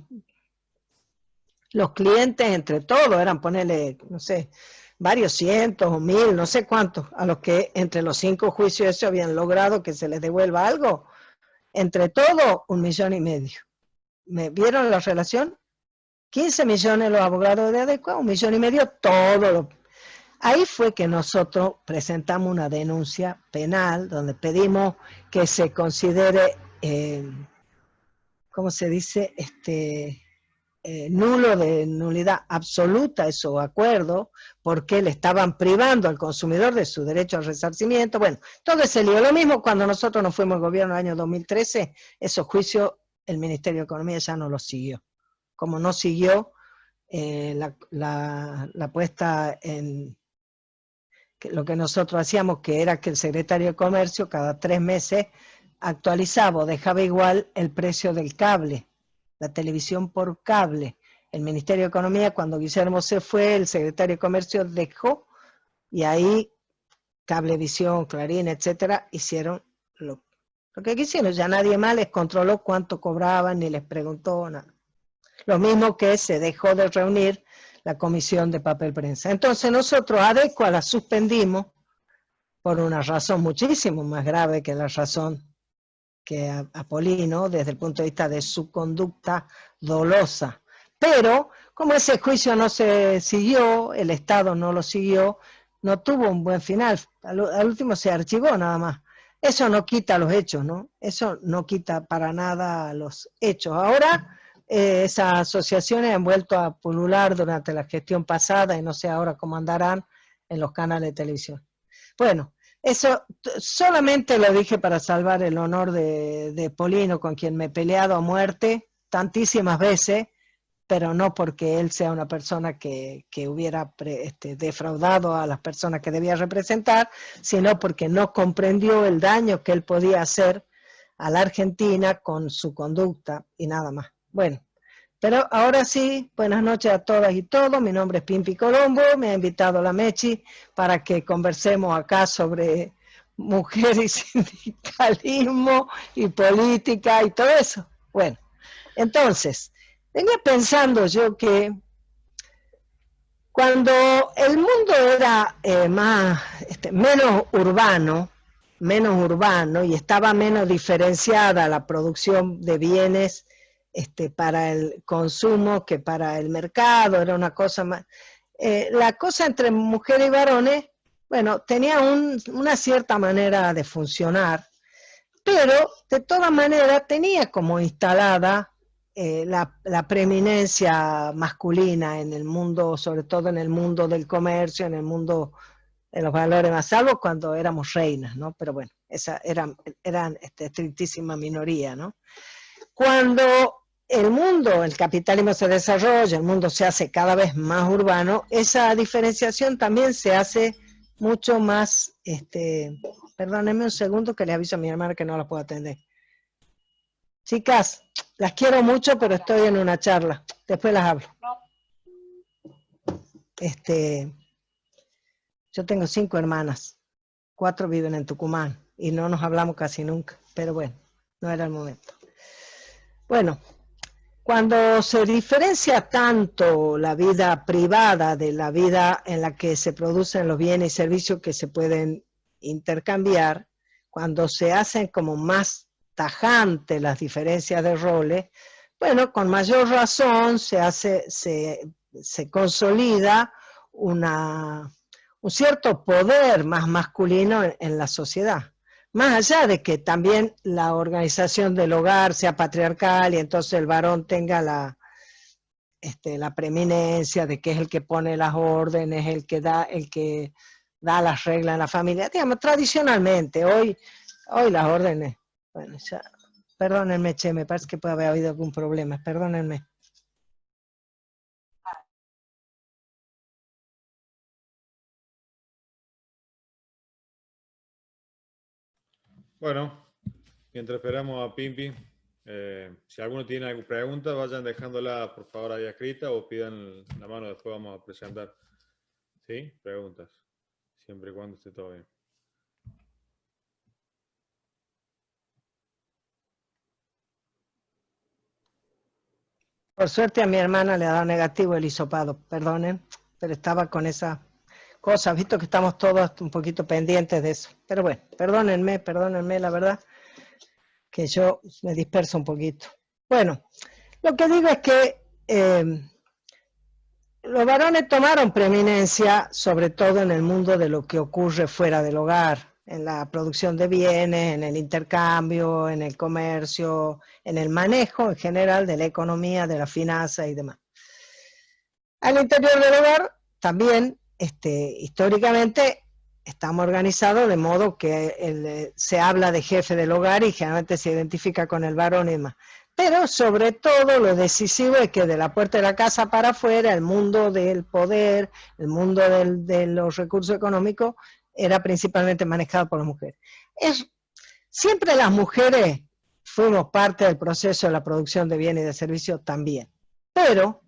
clientes entre todos? Eran, ponerle, no sé, varios cientos o 1000, no sé cuántos, a los que entre los 5 juicios eso habían logrado que se les devuelva algo. Entre todo, 1,5 millones. ¿Me vieron la relación? 15 millones los abogados de Adequa, 1,5 millones todo. Ahí fue que nosotros presentamos una denuncia penal donde pedimos que se considere, ¿cómo se dice? Nulo, de nulidad absoluta esos acuerdos, porque le estaban privando al consumidor de su derecho al resarcimiento. Bueno, todo ese lío. Lo mismo cuando nosotros nos fuimos al gobierno en el año 2013, esos juicios el Ministerio de Economía ya no los siguió. Como no siguió la puesta en lo que nosotros hacíamos, que era que el secretario de Comercio cada 3 meses actualizaba o dejaba igual el precio del cable, la televisión por cable. El Ministerio de Economía, cuando Guillermo se fue, el secretario de Comercio dejó, y ahí Cablevisión, Clarín, etcétera, hicieron lo que quisieron. Ya nadie más les controló cuánto cobraban, ni les preguntó nada. Lo mismo que se dejó de reunir la comisión de papel prensa. Entonces nosotros Adequa la suspendimos por una razón muchísimo más grave que la razón que Apolino, desde el punto de vista de su conducta dolosa. Pero, como ese juicio no se siguió, el Estado no lo siguió, no tuvo un buen final, al último se archivó nada más. Eso no quita los hechos, ¿no? Eso no quita para nada los hechos. Ahora, esas asociaciones han vuelto a pulular durante la gestión pasada y no sé ahora cómo andarán en los canales de televisión. Bueno, eso solamente lo dije para salvar el honor de Polino, con quien me he peleado a muerte tantísimas veces, pero no porque él sea una persona que hubiera defraudado a las personas que debía representar, sino porque no comprendió el daño que él podía hacer a la Argentina con su conducta y nada más. Bueno, pero ahora sí, buenas noches a todas y todos. Mi nombre es Pimpi Colombo, me ha invitado la Mechi para que conversemos acá sobre mujer y sindicalismo y política y todo eso. Bueno, entonces, venía pensando yo que cuando el mundo era menos urbano y estaba menos diferenciada la producción de bienes para el consumo que para el mercado, era una cosa más... la cosa entre mujeres y varones, bueno, tenía una cierta manera de funcionar, pero de todas maneras tenía como instalada la preeminencia masculina en el mundo, sobre todo en el mundo del comercio, en el mundo de los valores más salvos cuando éramos reinas, ¿no? Pero bueno, esa eran estrictísima minoría, ¿no? Cuando el capitalismo se desarrolla, el mundo se hace cada vez más urbano, esa diferenciación también se hace mucho más, perdónenme un segundo que le aviso a mi hermana que no la puedo atender. Chicas, las quiero mucho, pero estoy en una charla, después las hablo. Yo tengo 5 hermanas, 4 viven en Tucumán, y no nos hablamos casi nunca, pero bueno, no era el momento. Bueno, cuando se diferencia tanto la vida privada de la vida en la que se producen los bienes y servicios que se pueden intercambiar, cuando se hacen como más tajantes las diferencias de roles, bueno, con mayor razón se consolida un cierto poder más masculino en la sociedad. Más allá de que también la organización del hogar sea patriarcal y entonces el varón tenga la preeminencia de que es el que pone las órdenes, el que da las reglas en la familia. Digamos, tradicionalmente, hoy las órdenes, bueno, ya, perdónenme, che, me parece que puede haber habido algún problema, perdónenme. Bueno, mientras esperamos a Pimpi, si alguno tiene alguna pregunta, vayan dejándola por favor ahí escrita o pidan la mano, después vamos a presentar. ¿Sí? Preguntas. Siempre y cuando esté todo bien. Por suerte a mi hermana le ha dado negativo el hisopado, perdonen, pero estaba con esa cosa, visto que estamos todos un poquito pendientes de eso. Pero bueno, perdónenme, la verdad, que yo me disperso un poquito. Bueno, lo que digo es que los varones tomaron preeminencia, sobre todo en el mundo de lo que ocurre fuera del hogar, en la producción de bienes, en el intercambio, en el comercio, en el manejo en general de la economía, de la finanza y demás. Al interior del hogar también, históricamente, estamos organizados de modo que se habla de jefe del hogar y generalmente se identifica con el varón y demás. Pero sobre todo lo decisivo es que de la puerta de la casa para afuera, el mundo del poder, el mundo de los recursos económicos, era principalmente manejado por las mujeres. Siempre las mujeres fuimos parte del proceso de la producción de bienes y de servicios también. Pero,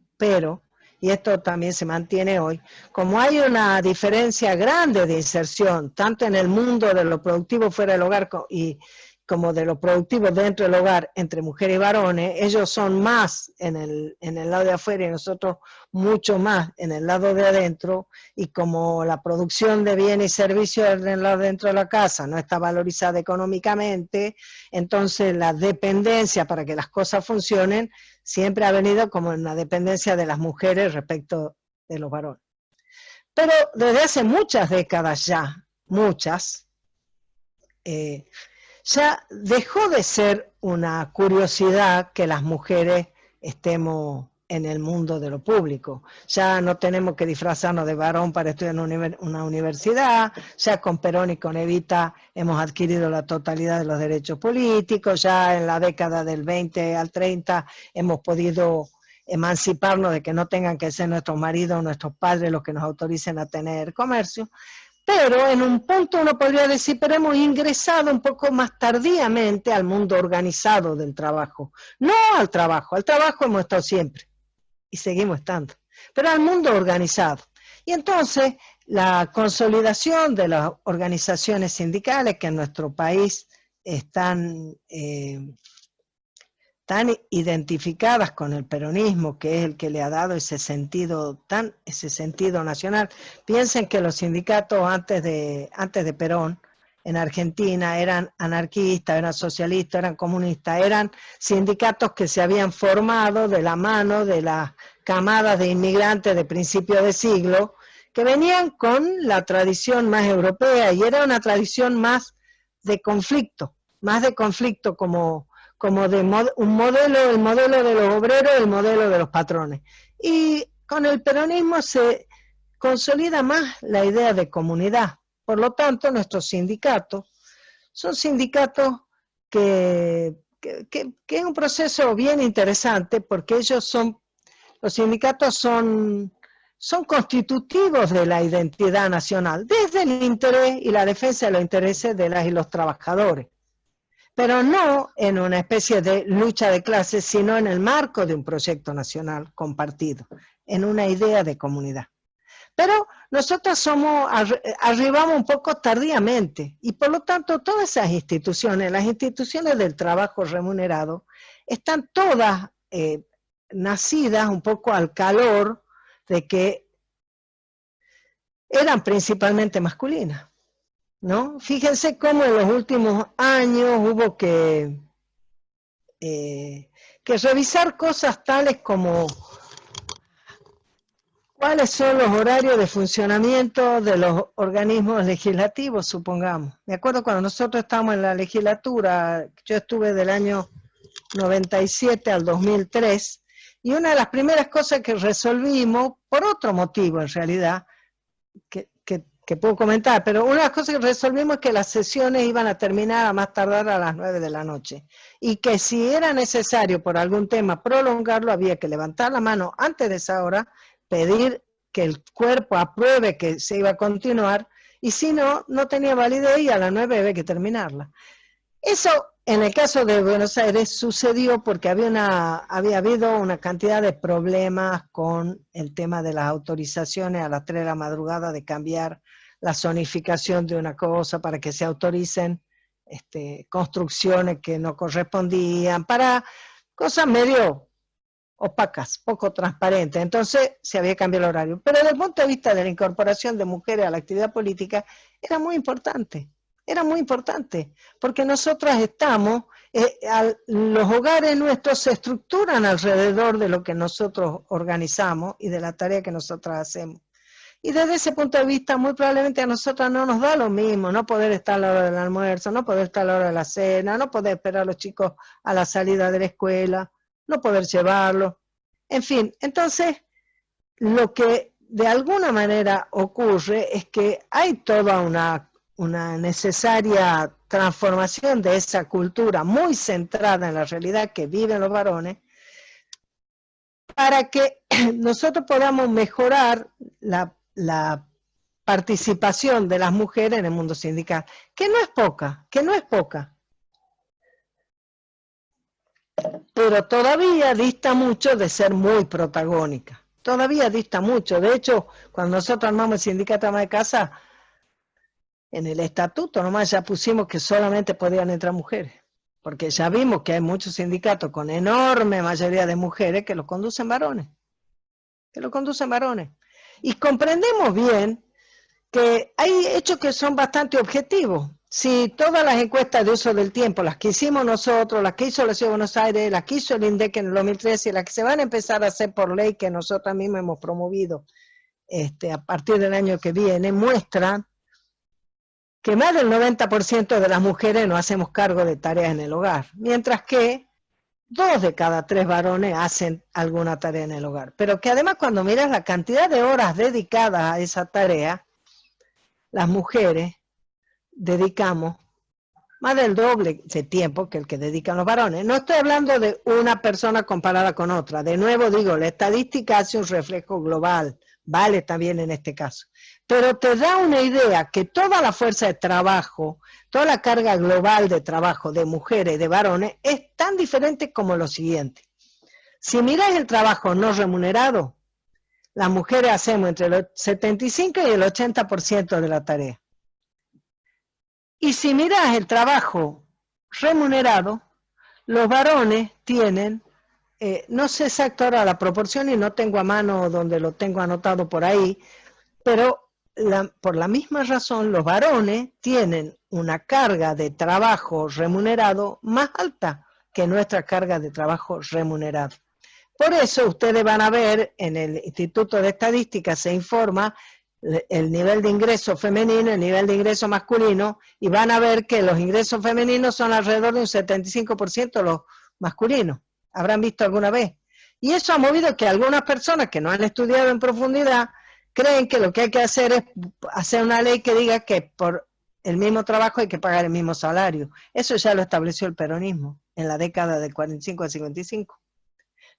y esto también se mantiene hoy, como hay una diferencia grande de inserción, tanto en el mundo de lo productivo fuera del hogar y como de lo productivo dentro del hogar entre mujeres y varones, ellos son más en el lado de afuera y nosotros mucho más en el lado de adentro, y como la producción de bienes y servicios en el lado dentro de la casa no está valorizada económicamente, entonces la dependencia para que las cosas funcionen siempre ha venido como en la dependencia de las mujeres respecto de los varones. Pero desde hace muchas décadas ya, muchas, ya dejó de ser una curiosidad que las mujeres estemos en el mundo de lo público. Ya no tenemos que disfrazarnos de varón para estudiar en una universidad, ya con Perón y con Evita hemos adquirido la totalidad de los derechos políticos, ya en la década del 20 al 30 hemos podido emanciparnos de que no tengan que ser nuestros maridos o nuestros padres los que nos autoricen a tener comercio. Pero en un punto uno podría decir, pero hemos ingresado un poco más tardíamente al mundo organizado del trabajo. No al trabajo hemos estado siempre y seguimos estando, pero al mundo organizado. Y entonces la consolidación de las organizaciones sindicales que en nuestro país están tan identificadas con el peronismo, que es el que le ha dado ese sentido nacional. Piensen que los sindicatos antes de Perón en Argentina eran anarquistas, eran socialistas, eran comunistas, eran sindicatos que se habían formado de la mano de las camadas de inmigrantes de principio de siglo, que venían con la tradición más europea, y era una tradición más de conflicto como de un modelo, el modelo de los obreros, el modelo de los patrones. Y con el peronismo se consolida más la idea de comunidad. Por lo tanto, nuestros sindicatos son sindicatos que es un proceso bien interesante, porque los sindicatos son constitutivos de la identidad nacional, desde el interés y la defensa de los intereses de las y los trabajadores, pero no en una especie de lucha de clases, sino en el marco de un proyecto nacional compartido, en una idea de comunidad. Pero nosotros arribamos un poco tardíamente, y por lo tanto todas esas instituciones, las instituciones del trabajo remunerado, están todas nacidas un poco al calor de que eran principalmente masculinas, ¿no? Fíjense cómo en los últimos años hubo que revisar cosas tales como cuáles son los horarios de funcionamiento de los organismos legislativos, supongamos. Me acuerdo cuando nosotros estábamos en la legislatura, yo estuve del año 97 al 2003, y una de las primeras cosas que resolvimos, por otro motivo en realidad, que puedo comentar, pero una de las cosas que resolvimos es que las sesiones iban a terminar a más tardar a las 9 de la noche, y que si era necesario por algún tema prolongarlo, había que levantar la mano antes de esa hora, pedir que el cuerpo apruebe que se iba a continuar, y si no, no tenía validez y a las 9 había que terminarla. Eso, en el caso de Buenos Aires, sucedió porque había habido una cantidad de problemas con el tema de las autorizaciones a las 3 de la madrugada, de cambiar la zonificación de una cosa para que se autoricen construcciones que no correspondían, para cosas medio opacas, poco transparentes. Entonces se había cambiado el horario. Pero desde el punto de vista de la incorporación de mujeres a la actividad política, era muy importante, porque nosotras estamos, los hogares nuestros se estructuran alrededor de lo que nosotros organizamos y de la tarea que nosotras hacemos. Y desde ese punto de vista, muy probablemente a nosotras no nos da lo mismo no poder estar a la hora del almuerzo, no poder estar a la hora de la cena, no poder esperar a los chicos a la salida de la escuela, no poder llevarlos. En fin, entonces, lo que de alguna manera ocurre es que hay toda una necesaria transformación de esa cultura muy centrada en la realidad que viven los varones, para que nosotros podamos mejorar la participación de las mujeres en el mundo sindical, que no es poca, pero todavía dista mucho de ser muy protagónica, todavía dista mucho. De hecho, cuando nosotros armamos el sindicato ama de casa, En el estatuto nomás ya pusimos que solamente podían entrar mujeres, porque ya vimos que hay muchos sindicatos con enorme mayoría de mujeres que los conducen varones. Y comprendemos bien que hay hechos que son bastante objetivos. Si todas las encuestas de uso del tiempo, las que hicimos nosotros, las que hizo la Ciudad de Buenos Aires, las que hizo el INDEC en el 2013 y las que se van a empezar a hacer por ley que nosotros mismos hemos promovido a partir del año que viene, muestran que más del 90% de las mujeres no hacemos cargo de tareas en el hogar, mientras que 2 de cada 3 varones hacen alguna tarea en el hogar. Pero que además cuando miras la cantidad de horas dedicadas a esa tarea, las mujeres dedicamos más del doble de tiempo que el que dedican los varones. No estoy hablando de una persona comparada con otra. De nuevo digo, la estadística hace un reflejo global, vale también en este caso. Pero te da una idea que toda la fuerza de trabajo, toda la carga global de trabajo de mujeres y de varones es tan diferente como lo siguiente. Si miras el trabajo no remunerado, las mujeres hacemos entre el 75 y el 80% de la tarea. Y si miras el trabajo remunerado, los varones tienen, no sé exacto ahora la proporción y no tengo a mano donde lo tengo anotado por ahí, pero por la misma razón los varones tienen una carga de trabajo remunerado más alta que nuestra carga de trabajo remunerado. Por eso ustedes van a ver, en el Instituto de Estadística se informa el nivel de ingreso femenino, el nivel de ingreso masculino, y van a ver que los ingresos femeninos son alrededor de un 75% los masculinos. ¿Habrán visto alguna vez? Y eso ha movido que algunas personas que no han estudiado en profundidad creen que lo que hay que hacer es hacer una ley que diga que por el mismo trabajo hay que pagar el mismo salario. Eso ya lo estableció el peronismo en la década del 45 al 55.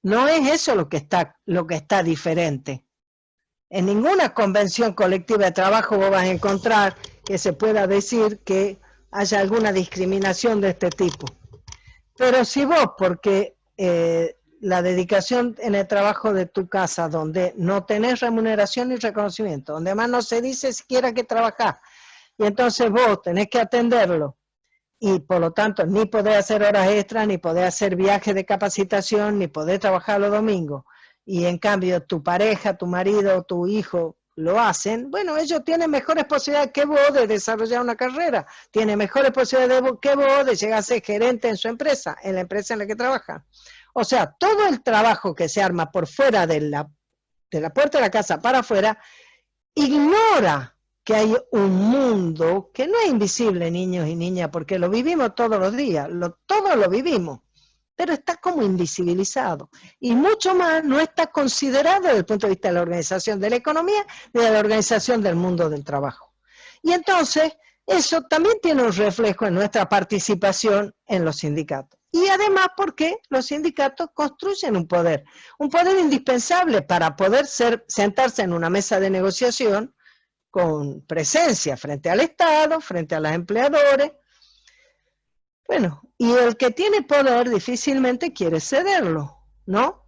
No es eso lo que está diferente. En ninguna convención colectiva de trabajo vos vas a encontrar que se pueda decir que haya alguna discriminación de este tipo. Pero si vos, porque la dedicación en el trabajo de tu casa, donde no tenés remuneración ni reconocimiento, donde además no se dice siquiera que trabajás, y entonces vos tenés que atenderlo, y por lo tanto ni podés hacer horas extras, ni podés hacer viajes de capacitación, ni podés trabajar los domingos, y en cambio tu pareja, tu marido, tu hijo lo hacen, bueno, ellos tienen mejores posibilidades que vos de desarrollar una carrera, tienen mejores posibilidades que vos de llegar a ser gerente en su empresa, en la empresa en la que trabajan. O sea, todo el trabajo que se arma por fuera de la puerta de la casa para afuera, ignora que hay un mundo que no es invisible, niños y niñas, porque lo vivimos todos los días, todos lo vivimos, pero está como invisibilizado. Y mucho más no está considerado desde el punto de vista de la organización de la economía ni de la organización del mundo del trabajo. Y entonces, eso también tiene un reflejo en nuestra participación en los sindicatos. Y además porque los sindicatos construyen un poder indispensable para poder sentarse en una mesa de negociación con presencia frente al Estado, frente a los empleadores. Bueno, y el que tiene poder difícilmente quiere cederlo, ¿no?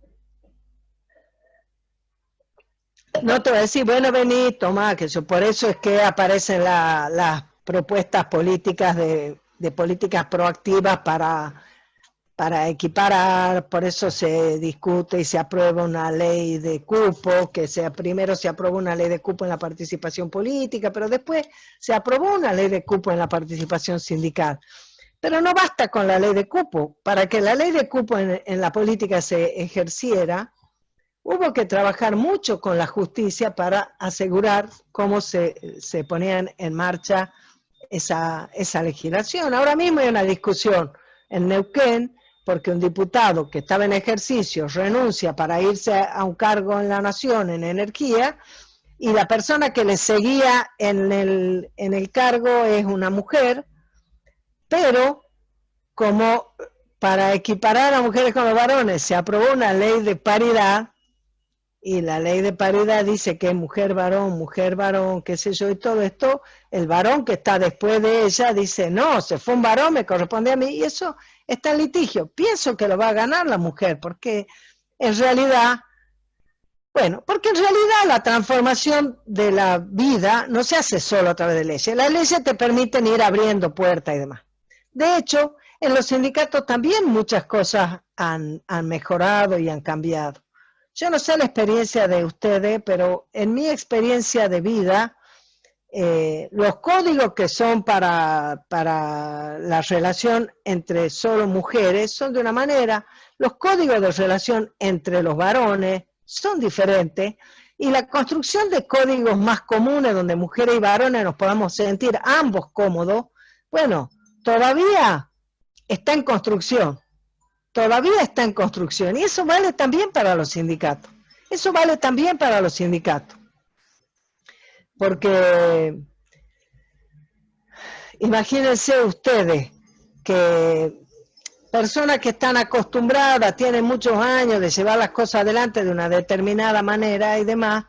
No te voy a decir, bueno, vení, toma, que yo, por eso es que aparecen las propuestas políticas de políticas proactivas para equiparar, por eso se discute y se aprueba una ley de cupo, primero se aprobó una ley de cupo en la participación política, pero después se aprobó una ley de cupo en la participación sindical. Pero no basta con la ley de cupo. Para que la ley de cupo en la política se ejerciera, hubo que trabajar mucho con la justicia para asegurar cómo se ponían en marcha esa legislación. Ahora mismo hay una discusión en Neuquén, porque un diputado que estaba en ejercicio renuncia para irse a un cargo en la nación en energía, y la persona que le seguía en el cargo es una mujer, pero como para equiparar a mujeres con los varones se aprobó una ley de paridad, y la ley de paridad dice que es mujer, varón, qué sé yo, y todo esto, el varón que está después de ella dice, no, se fue un varón, me corresponde a mí, y eso está en litigio. Pienso que lo va a ganar la mujer, porque en realidad Bueno, porque en realidad la transformación de la vida no se hace solo a través de leyes. Las leyes te permiten ir abriendo puertas y demás. De hecho, en los sindicatos también muchas cosas han mejorado y han cambiado. Yo no sé la experiencia de ustedes, pero en mi experiencia de vida, los códigos que son para la relación entre solo mujeres son de una manera, los códigos de relación entre los varones son diferentes, y la construcción de códigos más comunes donde mujeres y varones nos podamos sentir ambos cómodos, bueno, todavía está en construcción. Todavía está en construcción, y eso vale también para los sindicatos. Eso vale también para los sindicatos. Porque imagínense ustedes que personas que están acostumbradas, tienen muchos años de llevar las cosas adelante de una determinada manera y demás,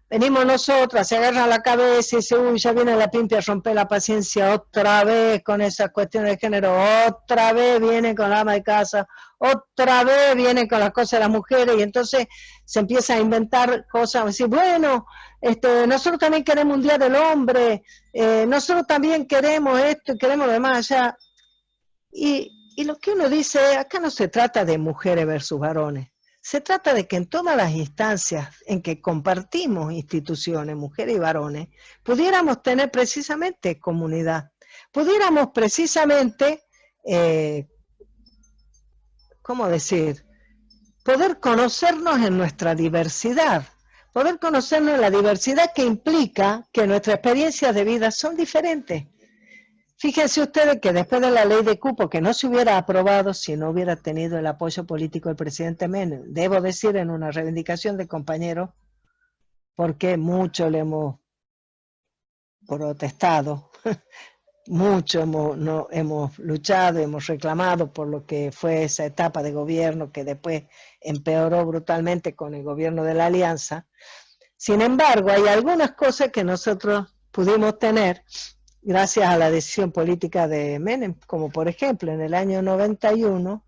venimos nosotras, se agarran la cabeza y dice, uy, ya viene la pimpia a romper la paciencia otra vez con esas cuestiones de género, otra vez viene con la ama de casa, otra vez viene con las cosas de las mujeres, y entonces se empieza a inventar cosas, decir, bueno, nosotros también queremos un día del hombre, nosotros también queremos esto y queremos lo demás allá. Y lo que uno dice, acá no se trata de mujeres versus varones. Se trata de que en todas las instancias en que compartimos instituciones, mujeres y varones, pudiéramos tener precisamente comunidad, pudiéramos precisamente, ¿cómo decir? Poder conocernos en nuestra diversidad, poder conocernos en la diversidad que implica que nuestras experiencias de vida son diferentes. Fíjense ustedes que después de la ley de cupo, que no se hubiera aprobado si no hubiera tenido el apoyo político del presidente Menem, debo decir en una reivindicación de compañeros, porque mucho le hemos protestado, mucho hemos luchado, hemos reclamado por lo que fue esa etapa de gobierno que después empeoró brutalmente con el gobierno de la Alianza. Sin embargo, hay algunas cosas que nosotros pudimos tener gracias a la decisión política de Menem, como por ejemplo en el año 91,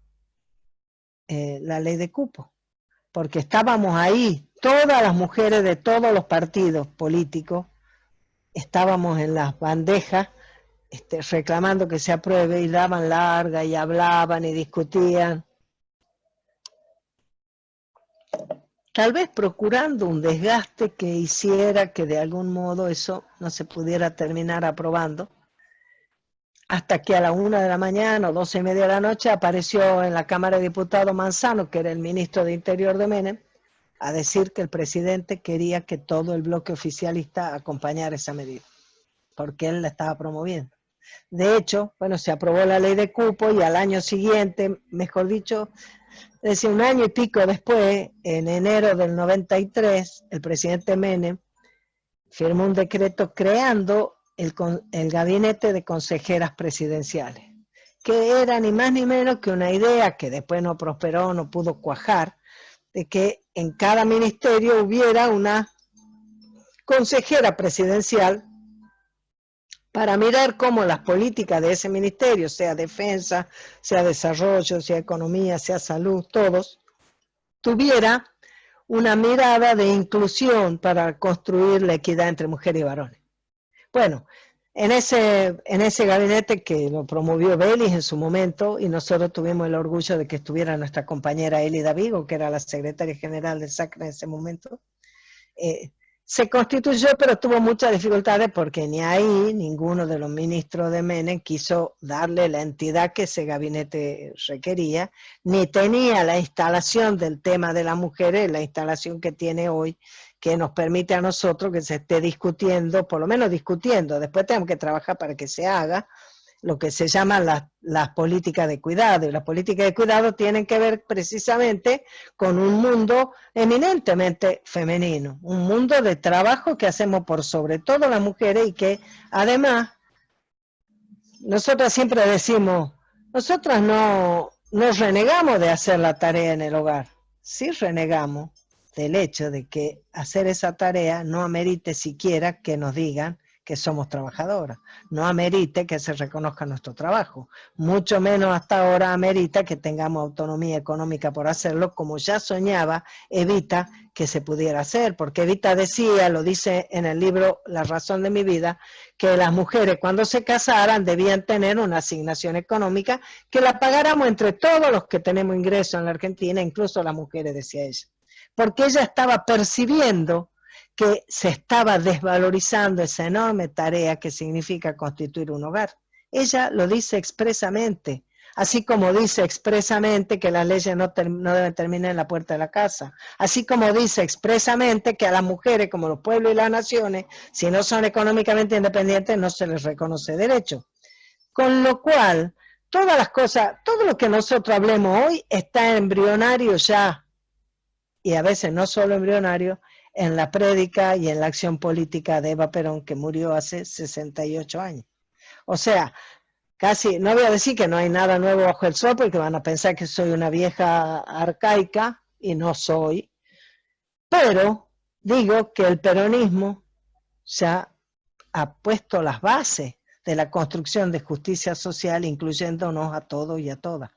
la ley de cupo, porque estábamos ahí, todas las mujeres de todos los partidos políticos, estábamos en las bandejas reclamando que se apruebe, y daban larga y hablaban y discutían, tal vez procurando un desgaste que hiciera que de algún modo eso no se pudiera terminar aprobando, hasta que a la 1 de la mañana o 12:30 de la noche apareció en la Cámara de Diputados Manzano, que era el ministro de Interior de Menem, a decir que el presidente quería que todo el bloque oficialista acompañara esa medida, porque él la estaba promoviendo. De hecho, bueno, se aprobó la ley de cupo y al año siguiente, mejor dicho, es decir, un año y pico después, en enero del 93, el presidente Menem firmó un decreto creando el gabinete de consejeras presidenciales, que era ni más ni menos que una idea que después no prosperó, no pudo cuajar, de que en cada ministerio hubiera una consejera presidencial para mirar cómo las políticas de ese ministerio, sea defensa, sea desarrollo, sea economía, sea salud, todos, tuviera una mirada de inclusión para construir la equidad entre mujeres y varones. Bueno, en ese gabinete que lo promovió Belis en su momento, y nosotros tuvimos el orgullo de que estuviera nuestra compañera Elida Vigo, que era la secretaria general del SACRA en ese momento, se constituyó, pero tuvo muchas dificultades porque ni ahí ninguno de los ministros de Menem quiso darle la entidad que ese gabinete requería, ni tenía la instalación del tema de las mujeres, la instalación que tiene hoy, que nos permite a nosotros que se esté discutiendo, por lo menos discutiendo, después tenemos que trabajar para que se haga, lo que se llaman las políticas de cuidado, y las políticas de cuidado tienen que ver precisamente con un mundo eminentemente femenino, un mundo de trabajo que hacemos por sobre todo las mujeres, y que además nosotras siempre decimos, nosotras no renegamos de hacer la tarea en el hogar, sí renegamos del hecho de que hacer esa tarea no amerite siquiera que nos digan que somos trabajadoras. No amerite que se reconozca nuestro trabajo. Mucho menos hasta ahora amerita que tengamos autonomía económica por hacerlo, como ya soñaba Evita que se pudiera hacer. Porque Evita decía, lo dice en el libro La razón de mi vida, que las mujeres cuando se casaran debían tener una asignación económica que la pagáramos entre todos los que tenemos ingresos en la Argentina, incluso las mujeres, decía ella. Porque ella estaba percibiendo que se estaba desvalorizando esa enorme tarea que significa constituir un hogar. Ella lo dice expresamente, así como dice expresamente que las leyes no deben terminar en la puerta de la casa, así como dice expresamente que a las mujeres, como los pueblos y las naciones, si no son económicamente independientes, no se les reconoce derecho. Con lo cual, todas las cosas, todo lo que nosotros hablemos hoy está embrionario ya, y a veces no solo embrionario, en la prédica y en la acción política de Eva Perón, que murió hace 68 años. O sea, casi, no voy a decir que no hay nada nuevo bajo el sol, porque van a pensar que soy una vieja arcaica, y no soy, pero digo que el peronismo ya ha puesto las bases de la construcción de justicia social, incluyéndonos a todos y a todas.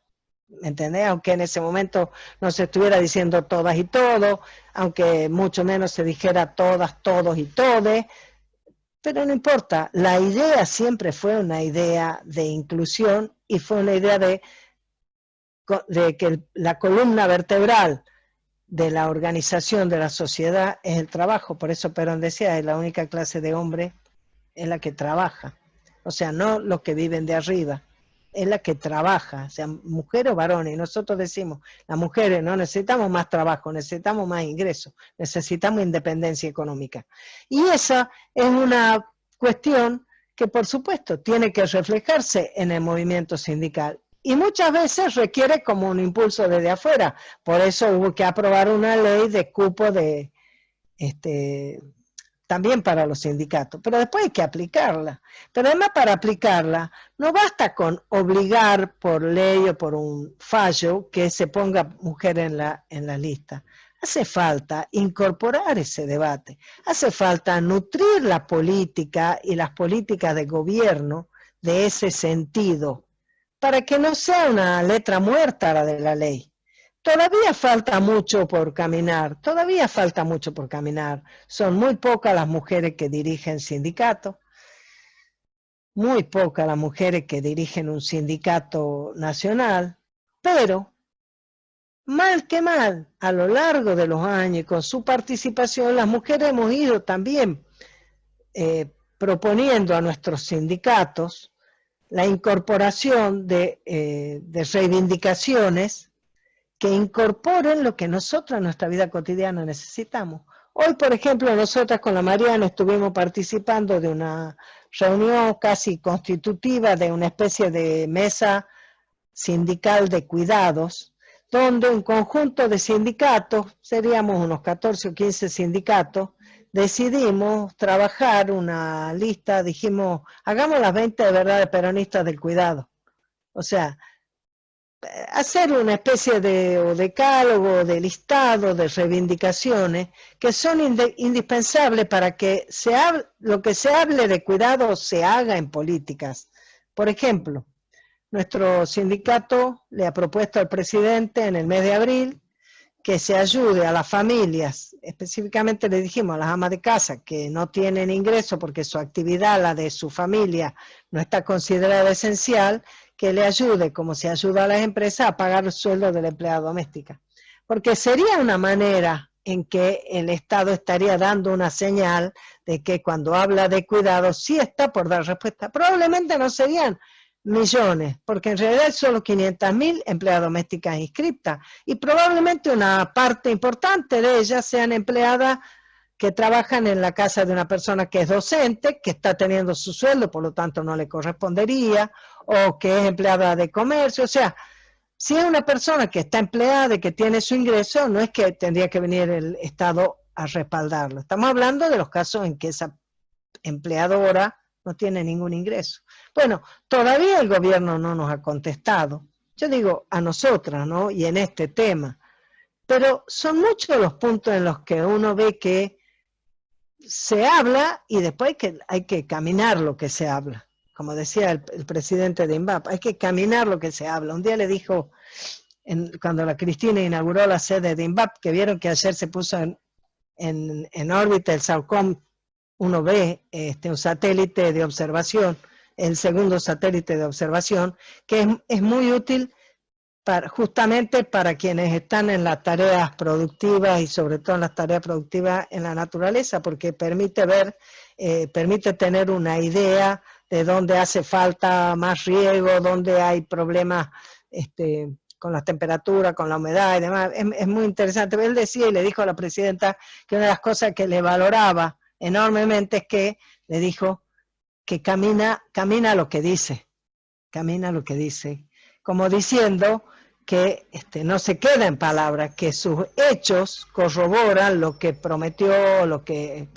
¿Me entendés? Aunque en ese momento no se estuviera diciendo todas y todos, aunque mucho menos se dijera todas, todos y todes, pero no importa, la idea siempre fue una idea de inclusión y fue una idea de que la columna vertebral de la organización de la sociedad es el trabajo. Por eso Perón decía, es la única clase de hombre es la que trabaja, o sea, no los que viven de arriba, es la que trabaja, o sea, mujer o varón, y nosotros decimos, las mujeres no necesitamos más trabajo, necesitamos más ingresos, necesitamos independencia económica. Y esa es una cuestión que por supuesto tiene que reflejarse en el movimiento sindical, y muchas veces requiere como un impulso desde afuera. Por eso hubo que aprobar una ley de cupo de también para los sindicatos, pero después hay que aplicarla. Pero además, para aplicarla no basta con obligar por ley o por un fallo que se ponga mujer en la lista. Hace falta incorporar ese debate, hace falta nutrir la política y las políticas de gobierno de ese sentido, para que no sea una letra muerta la de la ley. Todavía falta mucho por caminar, todavía falta mucho por caminar. Son muy pocas las mujeres que dirigen sindicatos, muy pocas las mujeres que dirigen un sindicato nacional, pero mal que mal, a lo largo de los años y con su participación, las mujeres hemos ido también proponiendo a nuestros sindicatos la incorporación de reivindicaciones que incorporen lo que nosotros en nuestra vida cotidiana necesitamos. Hoy, por ejemplo, nosotras con la Mariana estuvimos participando de una reunión casi constitutiva de una especie de mesa sindical de cuidados, donde un conjunto de sindicatos, seríamos unos 14 o 15 sindicatos, decidimos trabajar una lista, dijimos, hagamos las 20 de verdades peronistas del cuidado. O sea, hacer una especie de decálogo, de listado, de reivindicaciones que son indispensables para que lo que se hable de cuidado se haga en políticas. Por ejemplo, nuestro sindicato le ha propuesto al presidente en el mes de abril que se ayude a las familias, específicamente le dijimos a las amas de casa que no tienen ingreso porque su actividad, la de su familia, no está considerada esencial, que le ayude, como se ayuda a las empresas, a pagar el sueldo de la empleada doméstica. Porque sería una manera en que el Estado estaría dando una señal de que cuando habla de cuidado sí está por dar respuesta. Probablemente no serían millones, porque en realidad hay solo 500.000 empleadas domésticas inscriptas, y probablemente una parte importante de ellas sean empleadas que trabajan en la casa de una persona que es docente, que está teniendo su sueldo, por lo tanto no le correspondería, o que es empleada de comercio. O sea, si es una persona que está empleada y que tiene su ingreso, no es que tendría que venir el Estado a respaldarlo. Estamos hablando de los casos en que esa empleadora no tiene ningún ingreso. Bueno, todavía el gobierno no nos ha contestado. Yo digo a nosotras, ¿no? Y en este tema. Pero son muchos los puntos en los que uno ve que se habla y después hay que caminar lo que se habla. Como decía el presidente de INVAP, hay que caminar lo que se habla. Un día le dijo, cuando la Cristina inauguró la sede de INVAP, que vieron que ayer se puso en órbita el SAOCOM 1B, un satélite de observación, el segundo satélite de observación, que es muy útil justamente para quienes están en las tareas productivas y sobre todo en las tareas productivas en la naturaleza, porque permite ver, permite tener una idea de dónde hace falta más riego, dónde hay problemas con las temperaturas, con la humedad y demás. Es muy interesante. Él decía y le dijo a la presidenta que una de las cosas que le valoraba enormemente es que le dijo que camina lo que dice, como diciendo que no se queda en palabras, que sus hechos corroboran lo que prometió, lo que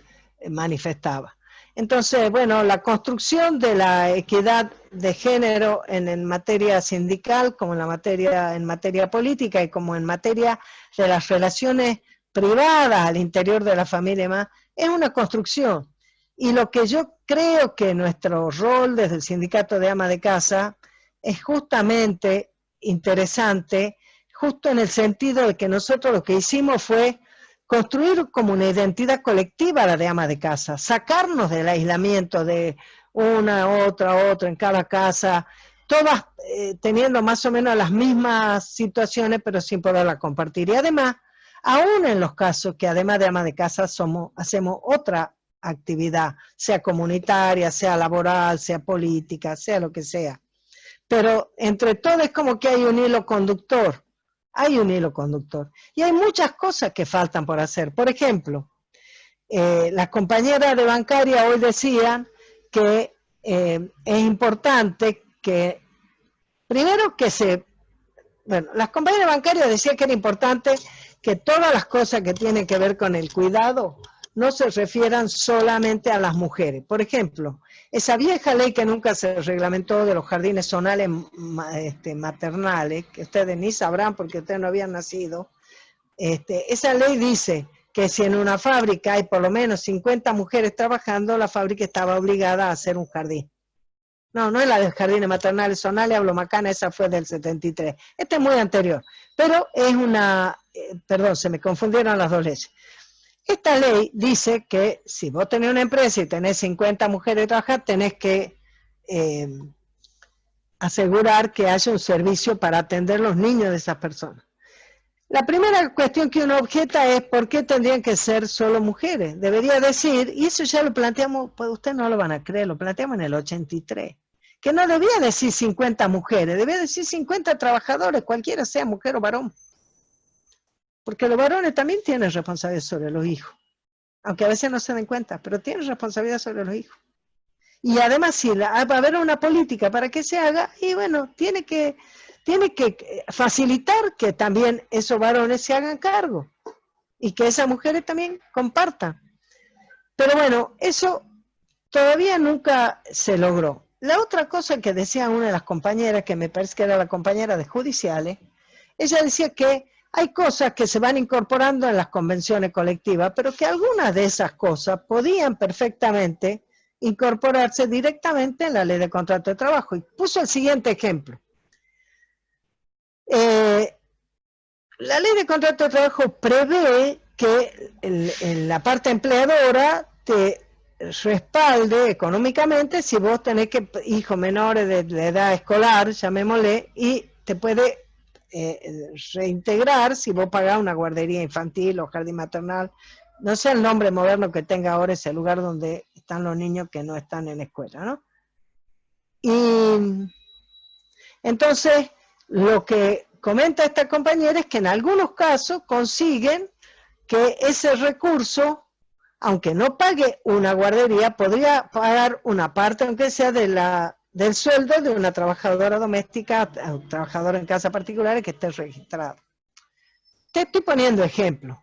manifestaba. Entonces, bueno, la construcción de la equidad de género en materia sindical, como en materia política y como en materia de las relaciones privadas al interior de la familia y más, es una construcción. Y lo que yo creo que nuestro rol desde el Sindicato de Ama de Casa es justamente interesante, justo en el sentido de que nosotros lo que hicimos fue construir como una identidad colectiva la de ama de casa, sacarnos del aislamiento de una, otra, en cada casa, todas teniendo más o menos las mismas situaciones, pero sin poderlas compartir. Y además, aún en los casos que además de ama de casa hacemos otra actividad, sea comunitaria, sea laboral, sea política, sea lo que sea. Pero entre todo es como que hay un hilo conductor. Y hay muchas cosas que faltan por hacer. Por ejemplo, las compañeras de bancaria hoy decían que es importante que, primero las compañeras bancarias decían que era importante que todas las cosas que tienen que ver con el cuidado no se refieran solamente a las mujeres. Por ejemplo, esa vieja ley que nunca se reglamentó de los jardines zonales maternales, que ustedes ni sabrán porque ustedes no habían nacido, esa ley dice que si en una fábrica hay por lo menos 50 mujeres trabajando, la fábrica estaba obligada a hacer un jardín. No es la de jardines maternales zonales, hablo macana, esa fue del 73. Esta es muy anterior, pero es perdón, se me confundieron las dos leyes. Esta ley dice que si vos tenés una empresa y tenés 50 mujeres trabajando, tenés que asegurar que haya un servicio para atender los niños de esas personas. La primera cuestión que uno objeta es ¿por qué tendrían que ser solo mujeres? Debería decir, y eso ya lo planteamos, pues ustedes no lo van a creer, lo planteamos en el 83, que no debía decir 50 mujeres, debía decir 50 trabajadores, cualquiera sea mujer o varón. Porque los varones también tienen responsabilidad sobre los hijos, aunque a veces no se den cuenta, pero tienen responsabilidad sobre los hijos. Y además, si va a haber una política para que se haga, y bueno, tiene que facilitar que también esos varones se hagan cargo, y que esas mujeres también compartan. Pero bueno, eso todavía nunca se logró. La otra cosa que decía una de las compañeras, que me parece que era la compañera de judiciales, ella decía que hay cosas que se van incorporando en las convenciones colectivas, pero que algunas de esas cosas podían perfectamente incorporarse directamente en la ley de contrato de trabajo. Y puso el siguiente ejemplo. La ley de contrato de trabajo prevé que la parte empleadora te respalde económicamente si vos tenés hijos menores de edad escolar, llamémosle, y te puede reintegrar si vos pagás una guardería infantil o jardín maternal, no sé el nombre moderno que tenga ahora ese lugar donde están los niños que no están en escuela, ¿no? Y entonces lo que comenta esta compañera es que en algunos casos consiguen que ese recurso, aunque no pague una guardería, podría pagar una parte, aunque sea del sueldo de una trabajadora doméstica, trabajadora en casa particular que esté registrada. Te estoy poniendo ejemplos,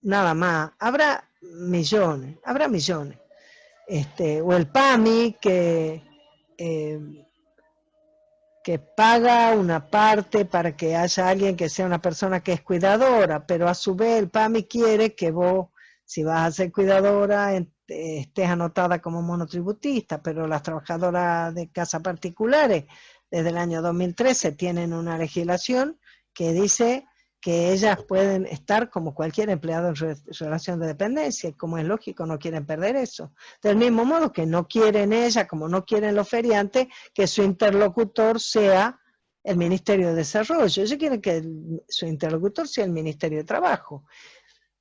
nada más. Habrá millones. O el PAMI que paga una parte para que haya alguien que sea una persona que es cuidadora, pero a su vez el PAMI quiere que vos, si vas a ser cuidadora, estés anotada como monotributista, pero las trabajadoras de casas particulares desde el año 2013 tienen una legislación que dice que ellas pueden estar como cualquier empleado en relación de dependencia, y como es lógico no quieren perder eso. Del mismo modo que no quieren ellas, como no quieren los feriantes, que su interlocutor sea el Ministerio de Desarrollo. Ellos quieren que su interlocutor sea el Ministerio de Trabajo.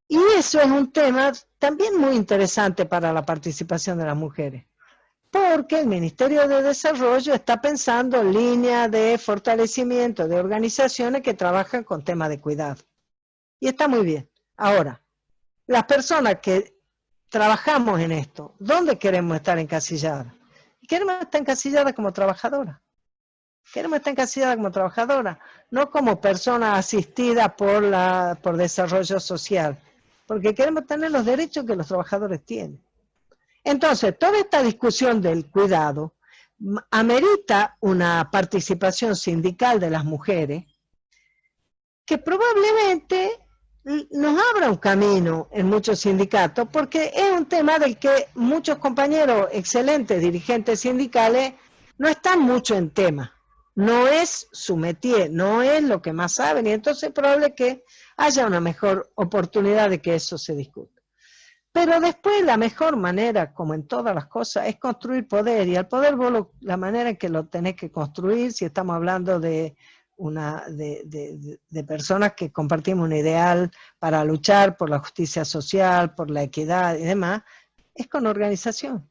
Y eso es un tema también muy interesante para la participación de las mujeres, porque el Ministerio de Desarrollo está pensando en línea de fortalecimiento de organizaciones que trabajan con temas de cuidado. Y está muy bien. Ahora, las personas que trabajamos en esto, ¿dónde queremos estar encasilladas? Queremos estar encasilladas como trabajadoras. Queremos estar encasilladas como trabajadoras, no como personas asistidas por desarrollo social, porque queremos tener los derechos que los trabajadores tienen. Entonces, toda esta discusión del cuidado amerita una participación sindical de las mujeres que probablemente nos abra un camino en muchos sindicatos, porque es un tema del que muchos compañeros excelentes dirigentes sindicales no están mucho en tema. No es su métier, no es lo que más saben, y entonces es probable que haya una mejor oportunidad de que eso se discuta. Pero después la mejor manera, como en todas las cosas, es construir poder, y al poder vos la manera en que lo tenés que construir, si estamos hablando de personas que compartimos un ideal para luchar por la justicia social, por la equidad y demás, es con organización.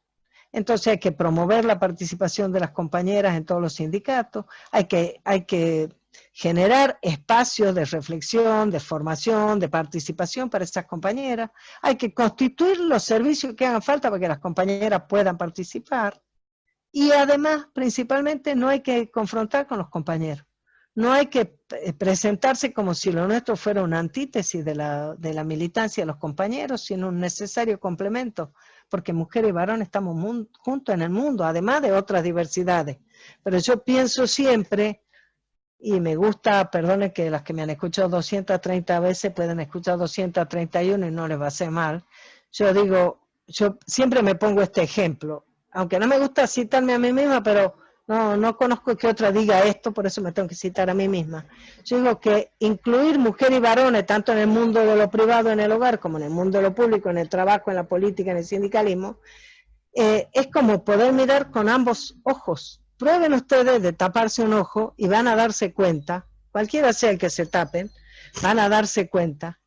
Entonces hay que promover la participación de las compañeras en todos los sindicatos, hay que generar espacios de reflexión, de formación, de participación para esas compañeras, hay que constituir los servicios que hagan falta para que las compañeras puedan participar, y además, principalmente, no hay que confrontar con los compañeros. No hay que presentarse como si lo nuestro fuera una antítesis de la militancia de los compañeros, sino un necesario complemento, porque mujeres y varones estamos juntos en el mundo, además de otras diversidades. Pero yo pienso siempre, y me gusta, perdonen que las que me han escuchado 230 veces pueden escuchar 231 y no les va a hacer mal, yo digo, yo siempre me pongo este ejemplo, aunque no me gusta citarme a mí misma, pero no conozco que otra diga esto, por eso me tengo que citar a mí misma. Yo digo que incluir mujeres y varones, tanto en el mundo de lo privado, en el hogar, como en el mundo de lo público, en el trabajo, en la política, en el sindicalismo, es como poder mirar con ambos ojos. Prueben ustedes de taparse un ojo y van a darse cuenta, cualquiera sea el que se tapen, van a darse cuenta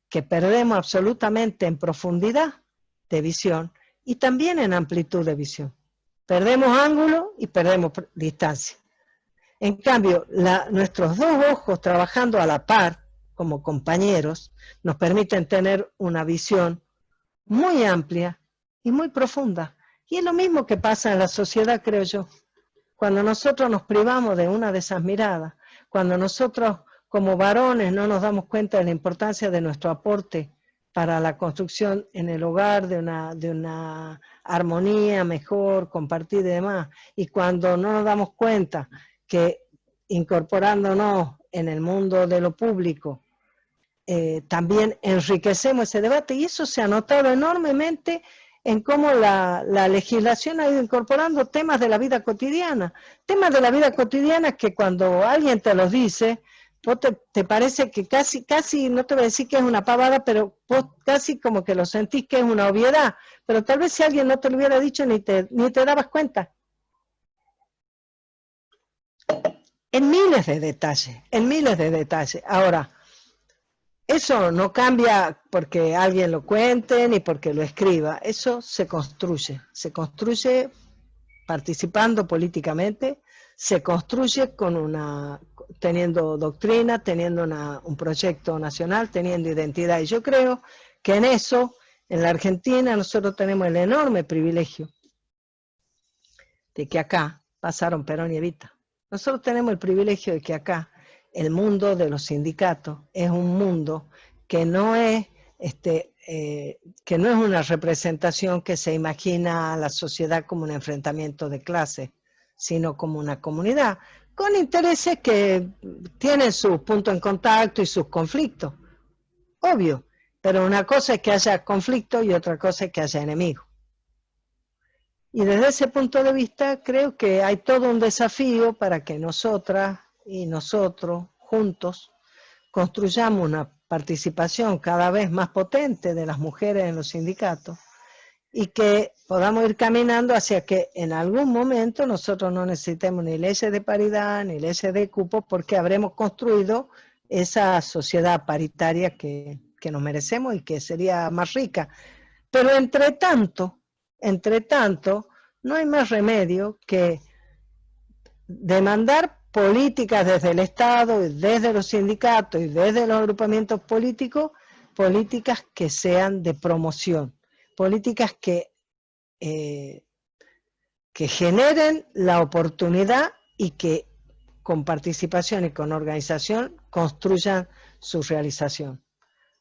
que perdemos absolutamente en profundidad de visión y también en amplitud de visión. Perdemos ángulo y perdemos distancia. En cambio, nuestros dos ojos trabajando a la par, como compañeros, nos permiten tener una visión muy amplia y muy profunda. Y es lo mismo que pasa en la sociedad, creo yo. Cuando nosotros nos privamos de una de esas miradas, cuando nosotros como varones no nos damos cuenta de la importancia de nuestro aporte para la construcción en el hogar de una armonía mejor, compartida y demás, y cuando no nos damos cuenta que incorporándonos en el mundo de lo público, también enriquecemos ese debate, y eso se ha notado enormemente en cómo la legislación ha ido incorporando temas de la vida cotidiana que cuando alguien te los dice, vos te parece que casi, no te voy a decir que es una pavada, pero vos casi como que lo sentís que es una obviedad, pero tal vez si alguien no te lo hubiera dicho ni te dabas cuenta. En miles de detalles. Ahora, eso no cambia porque alguien lo cuente ni porque lo escriba, eso se construye participando políticamente, se construye teniendo doctrina, teniendo un proyecto nacional, teniendo identidad. Y yo creo que en eso, en la Argentina, nosotros tenemos el enorme privilegio de que acá pasaron Perón y Evita. Nosotros tenemos el privilegio de que acá el mundo de los sindicatos es un mundo que no es una representación que se imagina a la sociedad como un enfrentamiento de clases, sino como una comunidad, con intereses que tienen sus puntos en contacto y sus conflictos, obvio, pero una cosa es que haya conflicto y otra cosa es que haya enemigos. Y desde ese punto de vista creo que hay todo un desafío para que nosotras y nosotros juntos construyamos una participación cada vez más potente de las mujeres en los sindicatos y que podamos ir caminando hacia que en algún momento nosotros no necesitemos ni leyes de paridad ni leyes de cupos, porque habremos construido esa sociedad paritaria que nos merecemos y que sería más rica. Pero entre tanto, no hay más remedio que demandar políticas desde el Estado, y desde los sindicatos y desde los agrupamientos políticos, políticas que sean de promoción, políticas que generen la oportunidad y que con participación y con organización construyan su realización.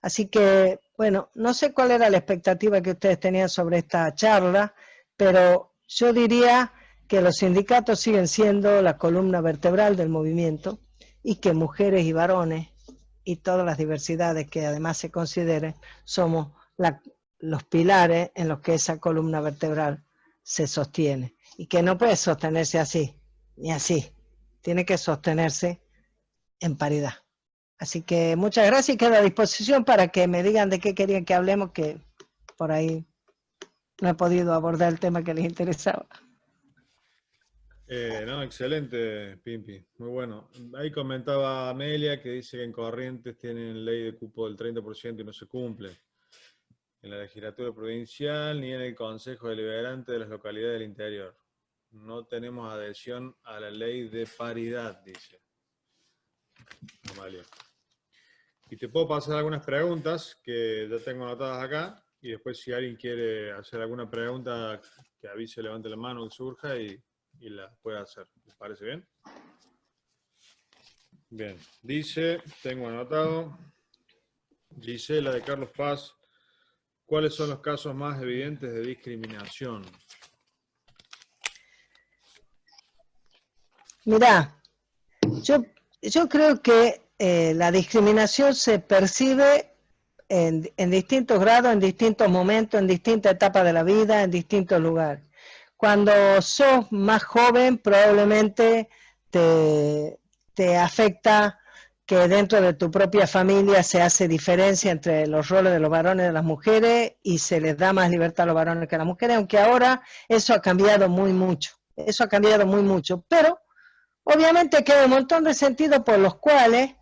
Así que, bueno, no sé cuál era la expectativa que ustedes tenían sobre esta charla, pero yo diría que los sindicatos siguen siendo la columna vertebral del movimiento y que mujeres y varones y todas las diversidades que además se consideren somos los pilares en los que esa columna vertebral se sostiene y que no puede sostenerse así, ni así, tiene que sostenerse en paridad. Así que muchas gracias y quedo a disposición para que me digan de qué querían que hablemos, que por ahí no he podido abordar el tema que les interesaba. No, excelente, Pimpi, muy bueno. Ahí comentaba Amelia que dice que en Corrientes tienen ley de cupo del 30% y no se cumple. En la legislatura provincial ni en el Consejo Deliberante de las localidades del interior. No tenemos adhesión a la ley de paridad, dice Amalia. Y te puedo pasar algunas preguntas que ya tengo anotadas acá, y después si alguien quiere hacer alguna pregunta, que avise, levante la mano, que surja y la puede hacer. ¿Les parece bien? Bien. Dice, tengo anotado, Gisela de Carlos Paz, ¿cuáles son los casos más evidentes de discriminación? Mirá, yo creo que la discriminación se percibe en distintos grados, en distintos momentos, en distintas etapas de la vida, en distintos lugares. Cuando sos más joven, probablemente te afecta que dentro de tu propia familia se hace diferencia entre los roles de los varones y de las mujeres y se les da más libertad a los varones que a las mujeres, aunque ahora eso ha cambiado muy mucho. Eso ha cambiado muy mucho, pero obviamente queda un montón de sentidos por los cuales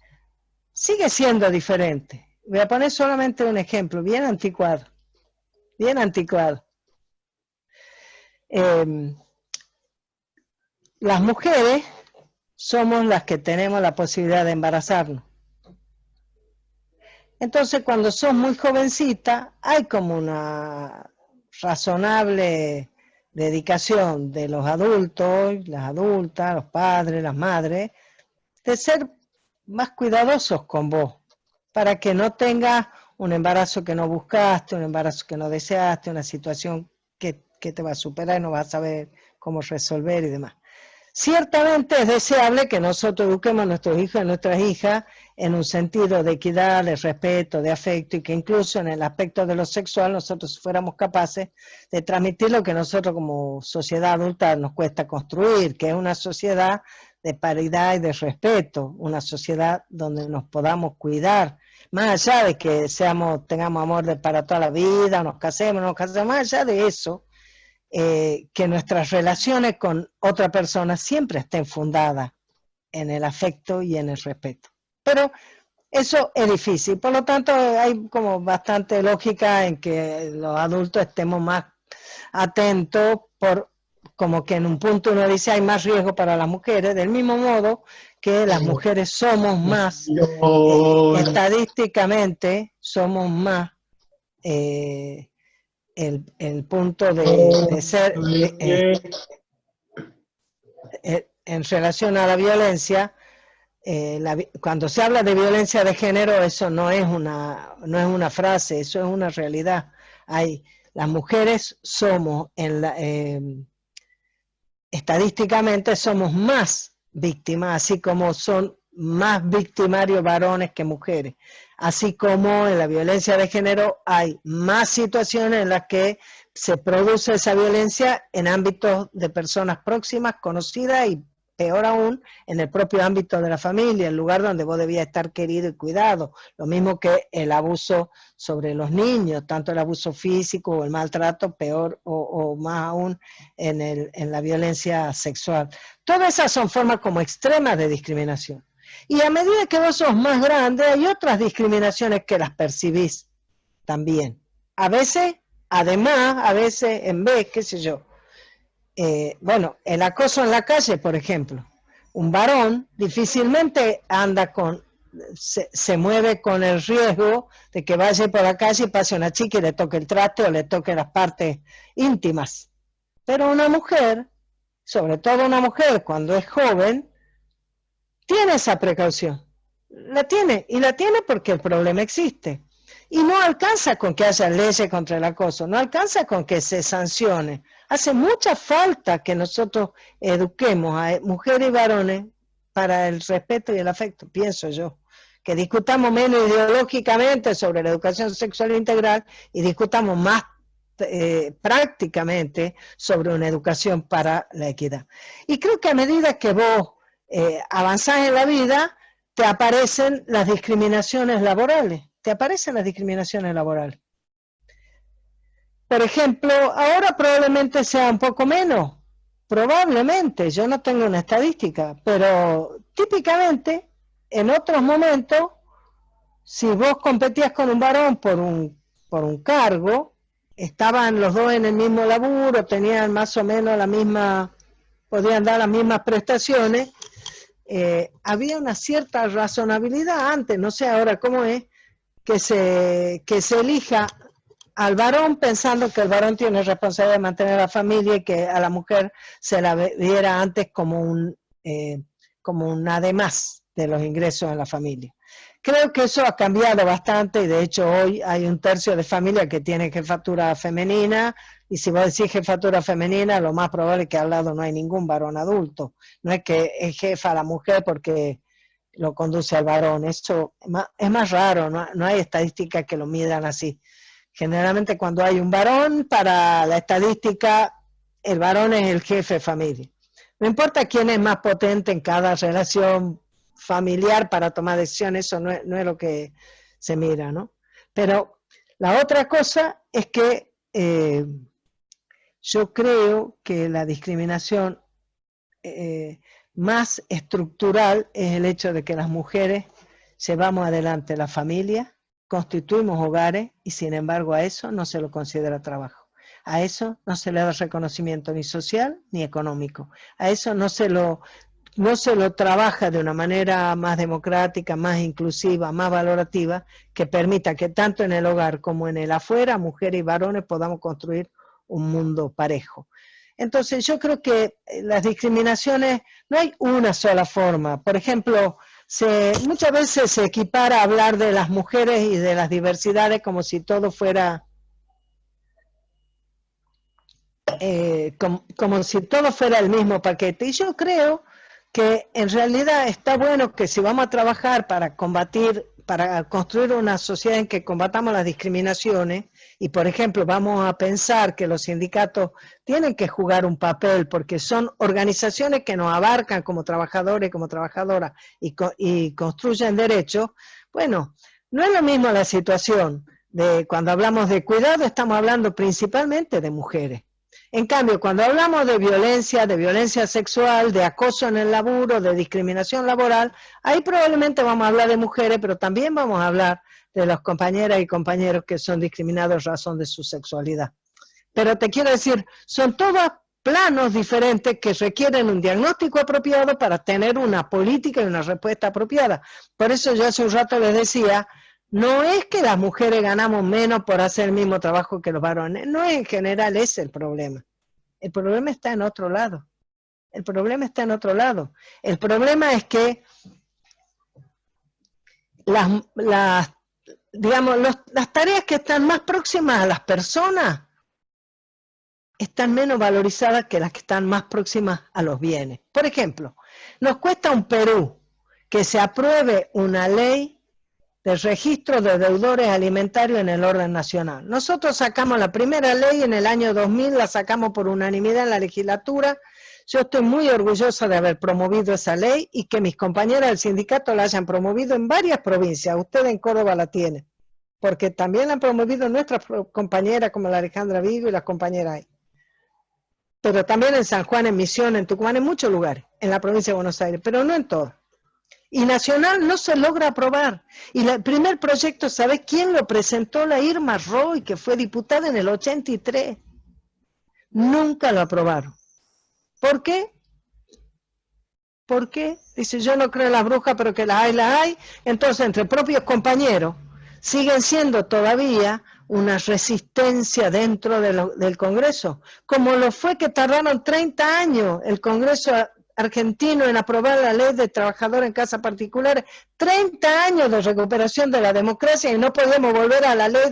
sigue siendo diferente. Voy a poner solamente un ejemplo, bien anticuado. Bien anticuado. Las mujeres somos las que tenemos la posibilidad de embarazarnos. Entonces, cuando sos muy jovencita, hay como una razonable dedicación de los adultos, las adultas, los padres, las madres, de ser más cuidadosos con vos, para que no tengas un embarazo que no buscaste, un embarazo que no deseaste, una situación que te va a superar y no vas a saber cómo resolver y demás. Ciertamente es deseable que nosotros eduquemos a nuestros hijos y a nuestras hijas en un sentido de equidad, de respeto, de afecto, y que incluso en el aspecto de lo sexual nosotros fuéramos capaces de transmitir lo que nosotros como sociedad adulta nos cuesta construir, que es una sociedad de paridad y de respeto, una sociedad donde nos podamos cuidar, más allá de que tengamos amor para toda la vida, nos casemos, más allá de eso, que nuestras relaciones con otra persona siempre estén fundadas en el afecto y en el respeto. Pero eso es difícil, por lo tanto hay como bastante lógica en que los adultos estemos más atentos, como que en un punto uno dice hay más riesgo para las mujeres, del mismo modo que las mujeres somos más, estadísticamente somos más el punto de ser en relación a la violencia. Cuando se habla de violencia de género, eso no es una frase, eso es una realidad. Las mujeres somos, estadísticamente somos más víctimas, así como son más victimarios varones que mujeres. Así como en la violencia de género hay más situaciones en las que se produce esa violencia en ámbitos de personas próximas, conocidas y peor aún en el propio ámbito de la familia, el lugar donde vos debías estar querido y cuidado. Lo mismo que el abuso sobre los niños, tanto el abuso físico o el maltrato, peor o más aún en la violencia sexual. Todas esas son formas como extremas de discriminación. Y a medida que vos sos más grande, hay otras discriminaciones que las percibís también. A veces, además, a veces en vez, qué sé yo. Bueno, el acoso en la calle, por ejemplo. Un varón difícilmente anda se mueve con el riesgo de que vaya por la calle y pase una chica y le toque el traste o le toque las partes íntimas. Pero una mujer, sobre todo una mujer cuando es joven, tiene esa precaución. La tiene, y la tiene porque el problema existe. Y no alcanza con que haya leyes contra el acoso, no alcanza con que se sancione. Hace mucha falta que nosotros eduquemos a mujeres y varones para el respeto y el afecto, pienso yo. Que discutamos menos ideológicamente sobre la educación sexual integral y discutamos más prácticamente sobre una educación para la equidad. Y creo que a medida que vos avanzás en la vida, te aparecen las discriminaciones laborales. Por ejemplo, ahora probablemente sea un poco menos, probablemente, yo no tengo una estadística, pero típicamente en otros momentos, si vos competías con un varón por un cargo, estaban los dos en el mismo laburo, tenían más o menos podían dar las mismas prestaciones, había una cierta razonabilidad antes, no sé ahora cómo es, que se elija al varón pensando que el varón tiene responsabilidad de mantener a la familia y que a la mujer se la viera antes como un además de los ingresos en la familia. Creo que eso ha cambiado bastante y de hecho hoy hay 1/3 de familias que tienen jefatura femenina y si vos decís jefatura femenina lo más probable es que al lado no hay ningún varón adulto. No es que es jefa la mujer porque lo conduce al varón, eso es más raro, no hay estadísticas que lo midan así. Generalmente cuando hay un varón, para la estadística, el varón es el jefe de familia. No importa quién es más potente en cada relación familiar para tomar decisiones, eso no es lo que se mira, ¿no? Pero la otra cosa es que yo creo que la discriminación más estructural es el hecho de que las mujeres llevamos adelante la familia, constituimos hogares y sin embargo a eso no se lo considera trabajo. A eso no se le da reconocimiento ni social ni económico. A eso no se lo trabaja de una manera más democrática, más inclusiva, más valorativa, que permita que tanto en el hogar como en el afuera, mujeres y varones podamos construir un mundo parejo. Entonces yo creo que las discriminaciones, no hay una sola forma. Por ejemplo, muchas veces se equipara a hablar de las mujeres y de las diversidades como si todo fuera como si todo fuera el mismo paquete. Y yo creo que en realidad está bueno que si vamos a trabajar para construir una sociedad en que combatamos las discriminaciones, y por ejemplo vamos a pensar que los sindicatos tienen que jugar un papel porque son organizaciones que nos abarcan como trabajadores y como trabajadoras y construyen derechos, bueno, no es lo mismo la situación de cuando hablamos de cuidado, estamos hablando principalmente de mujeres. En cambio, cuando hablamos de violencia sexual, de acoso en el laburo, de discriminación laboral, ahí probablemente vamos a hablar de mujeres, pero también vamos a hablar de las compañeras y compañeros que son discriminados en razón de su sexualidad. Pero te quiero decir, son todos planos diferentes que requieren un diagnóstico apropiado para tener una política y una respuesta apropiada. Por eso yo hace un rato les decía, no es que las mujeres ganamos menos por hacer el mismo trabajo que los varones, no en general es el problema. El problema está en otro lado. El problema está en otro lado. El problema es que las tareas que están más próximas a las personas están menos valorizadas que las que están más próximas a los bienes. Por ejemplo, nos cuesta un Perú que se apruebe una ley del registro de deudores alimentarios en el orden nacional. Nosotros sacamos la primera ley en el año 2000, la sacamos por unanimidad en la legislatura. Yo estoy muy orgullosa de haber promovido esa ley y que mis compañeras del sindicato la hayan promovido en varias provincias. Usted en Córdoba la tiene, porque también la han promovido nuestras compañeras como la Alejandra Vigo y las compañeras ahí. Pero también en San Juan, en Misiones, en Tucumán, en muchos lugares, en la provincia de Buenos Aires, pero no en todo. Y nacional no se logra aprobar. Y el primer proyecto, ¿sabés quién lo presentó? La Irma Roy, que fue diputada en el 83. Nunca lo aprobaron. ¿Por qué? ¿Por qué? Dice, yo no creo en las brujas, pero que las hay. Entonces, entre propios compañeros, siguen siendo todavía una resistencia dentro del Congreso, como lo fue que tardaron 30 años el Congreso argentino en aprobar la ley de trabajador en casa particular, 30 años de recuperación de la democracia y no podemos volver a la ley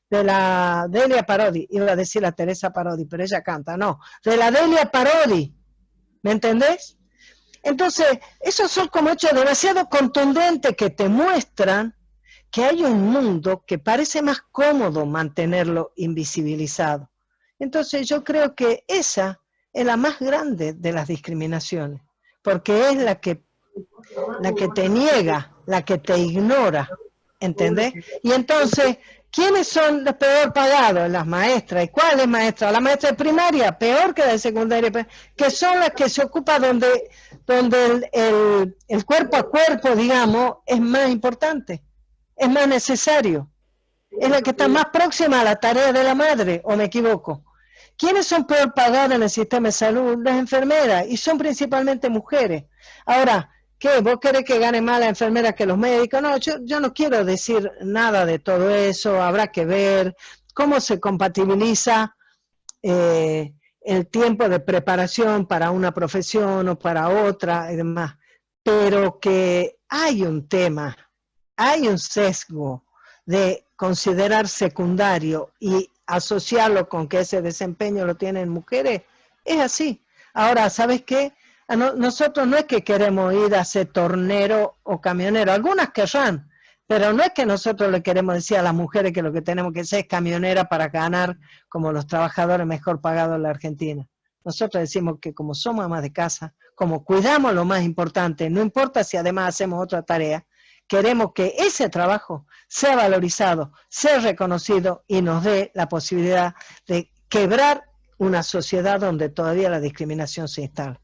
de la Delia Parodi, iba a decir la Teresa Parodi, pero ella canta, no, de la Delia Parodi, ¿me entendés? Entonces, esos son como hechos demasiado contundentes que te muestran que hay un mundo que parece más cómodo mantenerlo invisibilizado. Entonces yo creo que esa es la más grande de las discriminaciones, porque es la que te niega, la que te ignora, ¿entendés? Y entonces, ¿quiénes son los peor pagados? Las maestras. ¿Y cuáles maestras? La maestra de primaria, peor que la de secundaria, que son las que se ocupan donde el cuerpo a cuerpo, digamos, es más importante, es más necesario. Es la que está más próxima a la tarea de la madre, ¿o me equivoco? ¿Quiénes son peor pagadas en el sistema de salud? Las enfermeras, y son principalmente mujeres. Ahora, ¿qué? ¿Vos querés que gane más la enfermera que los médicos? No, yo no quiero decir nada de todo eso, habrá que ver cómo se compatibiliza el tiempo de preparación para una profesión o para otra y demás. Pero que hay un tema, hay un sesgo de considerar secundario y asociarlo con que ese desempeño lo tienen mujeres, es así. Ahora, ¿sabes qué? Nosotros no es que queremos ir a ser tornero o camionero, algunas querrán, pero no es que nosotros le queremos decir a las mujeres que lo que tenemos que ser es camionera para ganar como los trabajadores mejor pagados en la Argentina. Nosotros decimos que como somos amas de casa, como cuidamos lo más importante, no importa si además hacemos otra tarea, queremos que ese trabajo sea valorizado, sea reconocido y nos dé la posibilidad de quebrar una sociedad donde todavía la discriminación se instala.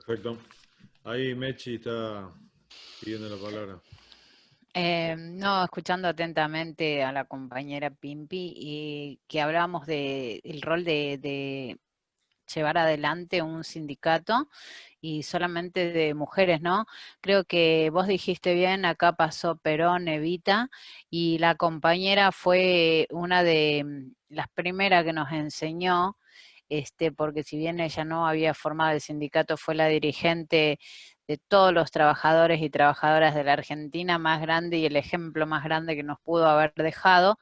Perfecto. Ahí Mechi está pidiendo la palabra. No, escuchando atentamente a la compañera Pimpi y que hablábamos del rol de llevar adelante un sindicato y solamente de mujeres, ¿no? Creo que vos dijiste bien, acá pasó Perón, Evita, y la compañera fue una de las primeras que nos enseñó, porque si bien ella no había formado el sindicato, fue la dirigente de todos los trabajadores y trabajadoras de la Argentina más grande y el ejemplo más grande que nos pudo haber dejado.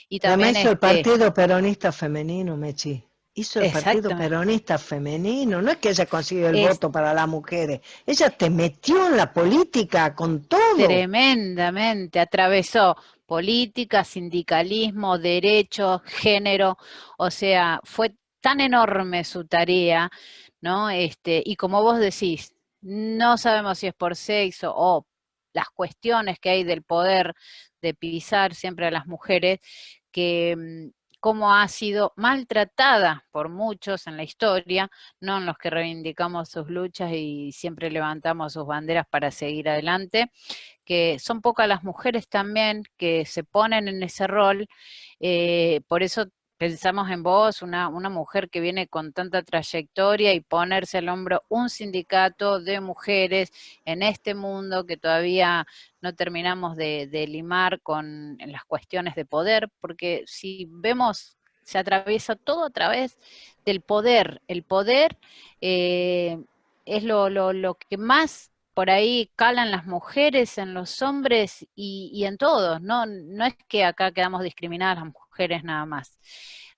Y también además hizo el Partido Peronista Femenino, Mechi. Hizo el Partido Peronista Femenino. No es que ella consiguió el voto para las mujeres. Ella te metió en la política con todo. Tremendamente. Atravesó política, sindicalismo, derechos, género. O sea, fue tan enorme su tarea, ¿no? Y como vos decís, no sabemos si es por sexo o las cuestiones que hay del poder de pisar siempre a las mujeres, que cómo ha sido maltratada por muchos en la historia, no en los que reivindicamos sus luchas y siempre levantamos sus banderas para seguir adelante, que son pocas las mujeres también que se ponen en ese rol, por eso pensamos en vos, una mujer que viene con tanta trayectoria y ponerse al hombro un sindicato de mujeres en este mundo que todavía no terminamos de limar con las cuestiones de poder, porque si vemos, se atraviesa todo a través del poder. El poder es lo que más por ahí calan las mujeres en los hombres y en todos, no es que acá quedamos discriminadas las mujeres nada más.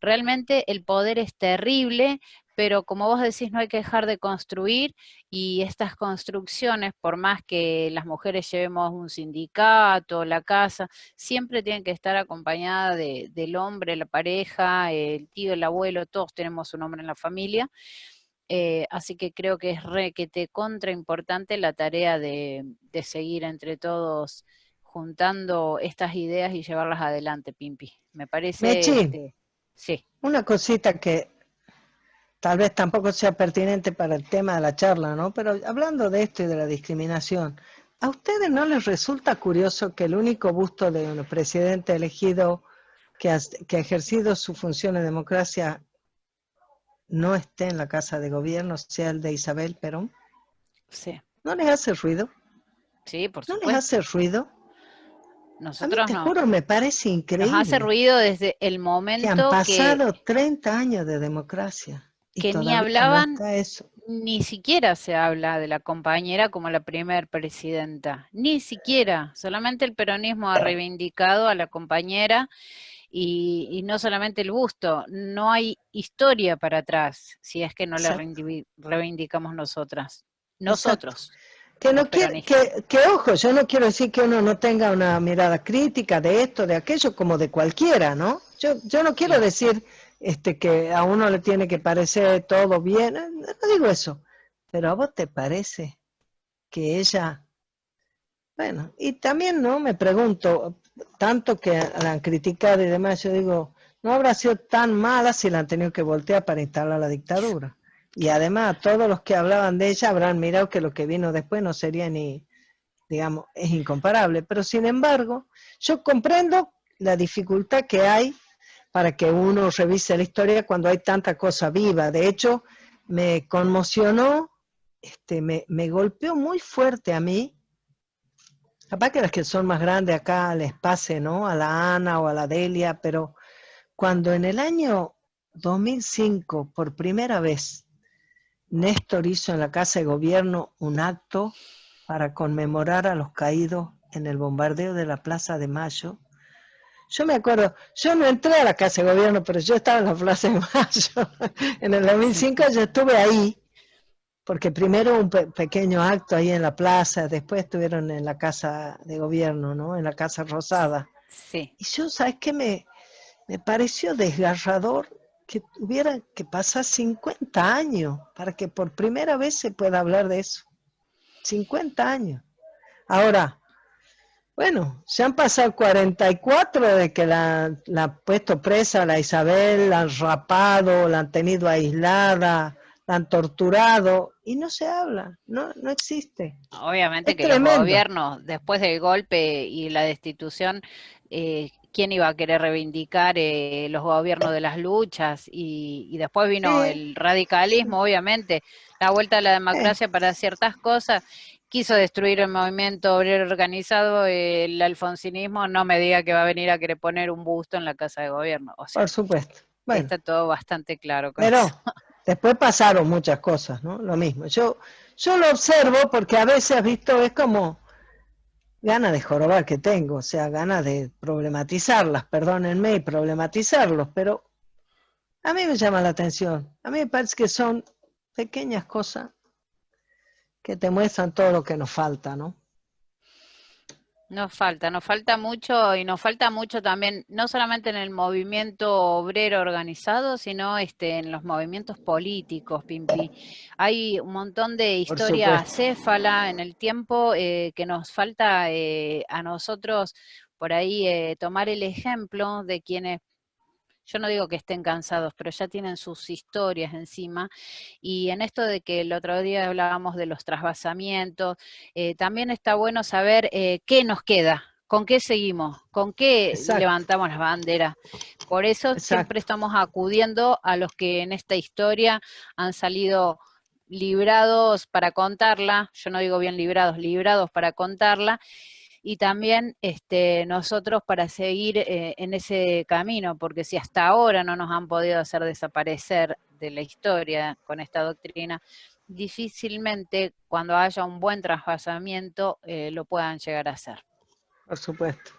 Realmente el poder es terrible pero como vos decís, no hay que dejar de construir, y estas construcciones, por más que las mujeres llevemos un sindicato, la casa, siempre tienen que estar acompañadas del hombre, la pareja, el tío, el abuelo, todos tenemos un hombre en la familia. Así que creo que es requete contra importante la tarea de seguir entre todos juntando estas ideas y llevarlas adelante, Pimpi. Me parece, Mechi, sí. una cosita que tal vez tampoco sea pertinente para el tema de la charla, ¿no? Pero hablando de esto y de la discriminación, ¿a ustedes no les resulta curioso que el único busto de un presidente elegido que ha ejercido su función en democracia no esté en la Casa de Gobierno, sea el de Isabel Perón? Sí, ¿No les hace ruido? sí, por ¿No les supuesto. hace ruido? A mí, Nosotros te no. juro, me parece Nos hace increíble ruido desde el que han momento pasado 30 años de democracia y que ni todavía no hablaban, está eso. ni siquiera se habla de la compañera como la primer presidenta. Ni siquiera. Solamente el peronismo ha reivindicado a la compañera. Y no solamente el busto, no hay historia para atrás, si es que no la Exacto, reivindicamos nosotras. exacto. Nosotros, Que los no quiere, peronistas. ojo, yo no quiero decir que uno no tenga una mirada crítica de esto, de aquello, como de cualquiera, ¿no? Yo no quiero Sí. decir que a uno le tiene que parecer todo bien, no digo eso, pero ¿a vos te parece que ella, bueno, y también, ¿no? Me pregunto, tanto que la han criticado y demás, yo digo, no habrá sido tan mala si la han tenido que voltear para instalar la dictadura. Y además, todos los que hablaban de ella habrán mirado que lo que vino después no sería ni, digamos, es incomparable. Pero sin embargo, yo comprendo la dificultad que hay para que uno revise la historia cuando hay tanta cosa viva. De hecho, me conmocionó, me golpeó muy fuerte a mí. Capaz que las que son más grandes acá les pase, ¿no? A la Ana o a la Delia, pero cuando en el año 2005, por primera vez, Néstor hizo en la Casa de Gobierno un acto para conmemorar a los caídos en el bombardeo de la Plaza de Mayo. Yo me acuerdo, yo no entré a la Casa de Gobierno, pero yo estaba en la Plaza de Mayo. En el 2005 yo estuve ahí, porque primero un pequeño acto ahí en la plaza, después estuvieron en la Casa de Gobierno, ¿no? En la Casa Rosada. Sí. Y yo, ¿sabes qué? Me pareció desgarrador que tuviera que pasar 50 años para que por primera vez se pueda hablar de eso. 50 años. Ahora, bueno, se han pasado 44 de que la han puesto presa, la Isabel, la han rapado, la han tenido aislada, la han torturado y no se habla, no existe. Obviamente Es que los tremendo. gobiernos, después del golpe y la destitución, ¿quién iba a querer reivindicar los gobiernos de las luchas? Y después vino Sí, el radicalismo, obviamente, la vuelta a la eh, democracia para ciertas cosas. Quiso destruir el movimiento obrero organizado, el alfonsinismo, no me diga que va a venir a querer poner un busto en la Casa de Gobierno. O sea, por supuesto. Bueno, está todo bastante claro con pero eso. después pasaron muchas cosas, ¿no? Lo mismo. Yo lo observo porque a veces, visto, es como ganas de jorobar que tengo, o sea, ganas de problematizarlas, perdónenme, y problematizarlos, pero a mí me llama la atención. A mí me parece que son pequeñas cosas que te muestran todo lo que nos falta, ¿no? Nos falta mucho, y nos falta mucho también, no solamente en el movimiento obrero organizado, sino en los movimientos políticos, Pimpi. Hay un montón de Por historia supuesto. acéfala en el tiempo que nos falta a nosotros por ahí tomar el ejemplo de quienes, yo no digo que estén cansados, pero ya tienen sus historias encima. Y en esto de que el otro día hablábamos de los trasvasamientos, también está bueno saber qué nos queda, con qué seguimos, con qué Exacto, levantamos las banderas. Por eso siempre exacto. estamos acudiendo a los que en esta historia han salido librados para contarla, yo no digo bien librados, librados para contarla, y también nosotros para seguir en ese camino, porque si hasta ahora no nos han podido hacer desaparecer de la historia con esta doctrina, difícilmente cuando haya un buen trasvasamiento lo puedan llegar a hacer. Por supuesto.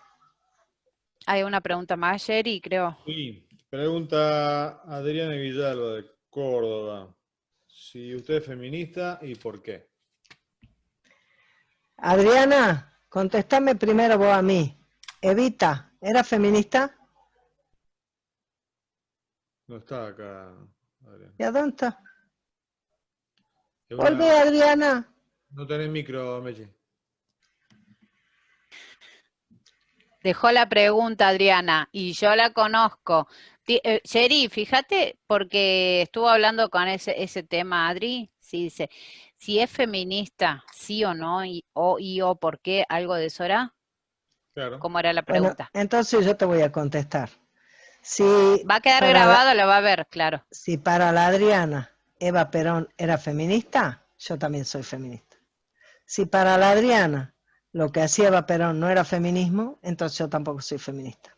Hay una pregunta más, Jerry, creo. Sí, pregunta Adriana Villalba, Córdoba. Si usted es feminista, ¿y por qué? Adriana, contestame primero vos a mí. Evita, ¿era feminista? No está acá, Adrián. ¿Y a dónde está? Es Volvé, una- Adriana. No tenés micro, Mechi. Dejó la pregunta, Adriana, y yo la conozco. Yeri, fíjate, porque estuvo hablando con ese tema, Adri, sí, dice, si es feminista, sí o no, o por qué, algo de eso era. Claro. ¿Cómo era la Bueno, pregunta? entonces yo te voy a contestar. Si Va a quedar para grabado, lo va a ver, claro. si para la Adriana Eva Perón era feminista, yo también soy feminista. Si para la Adriana lo que hacía Eva Perón no era feminismo, entonces yo tampoco soy feminista.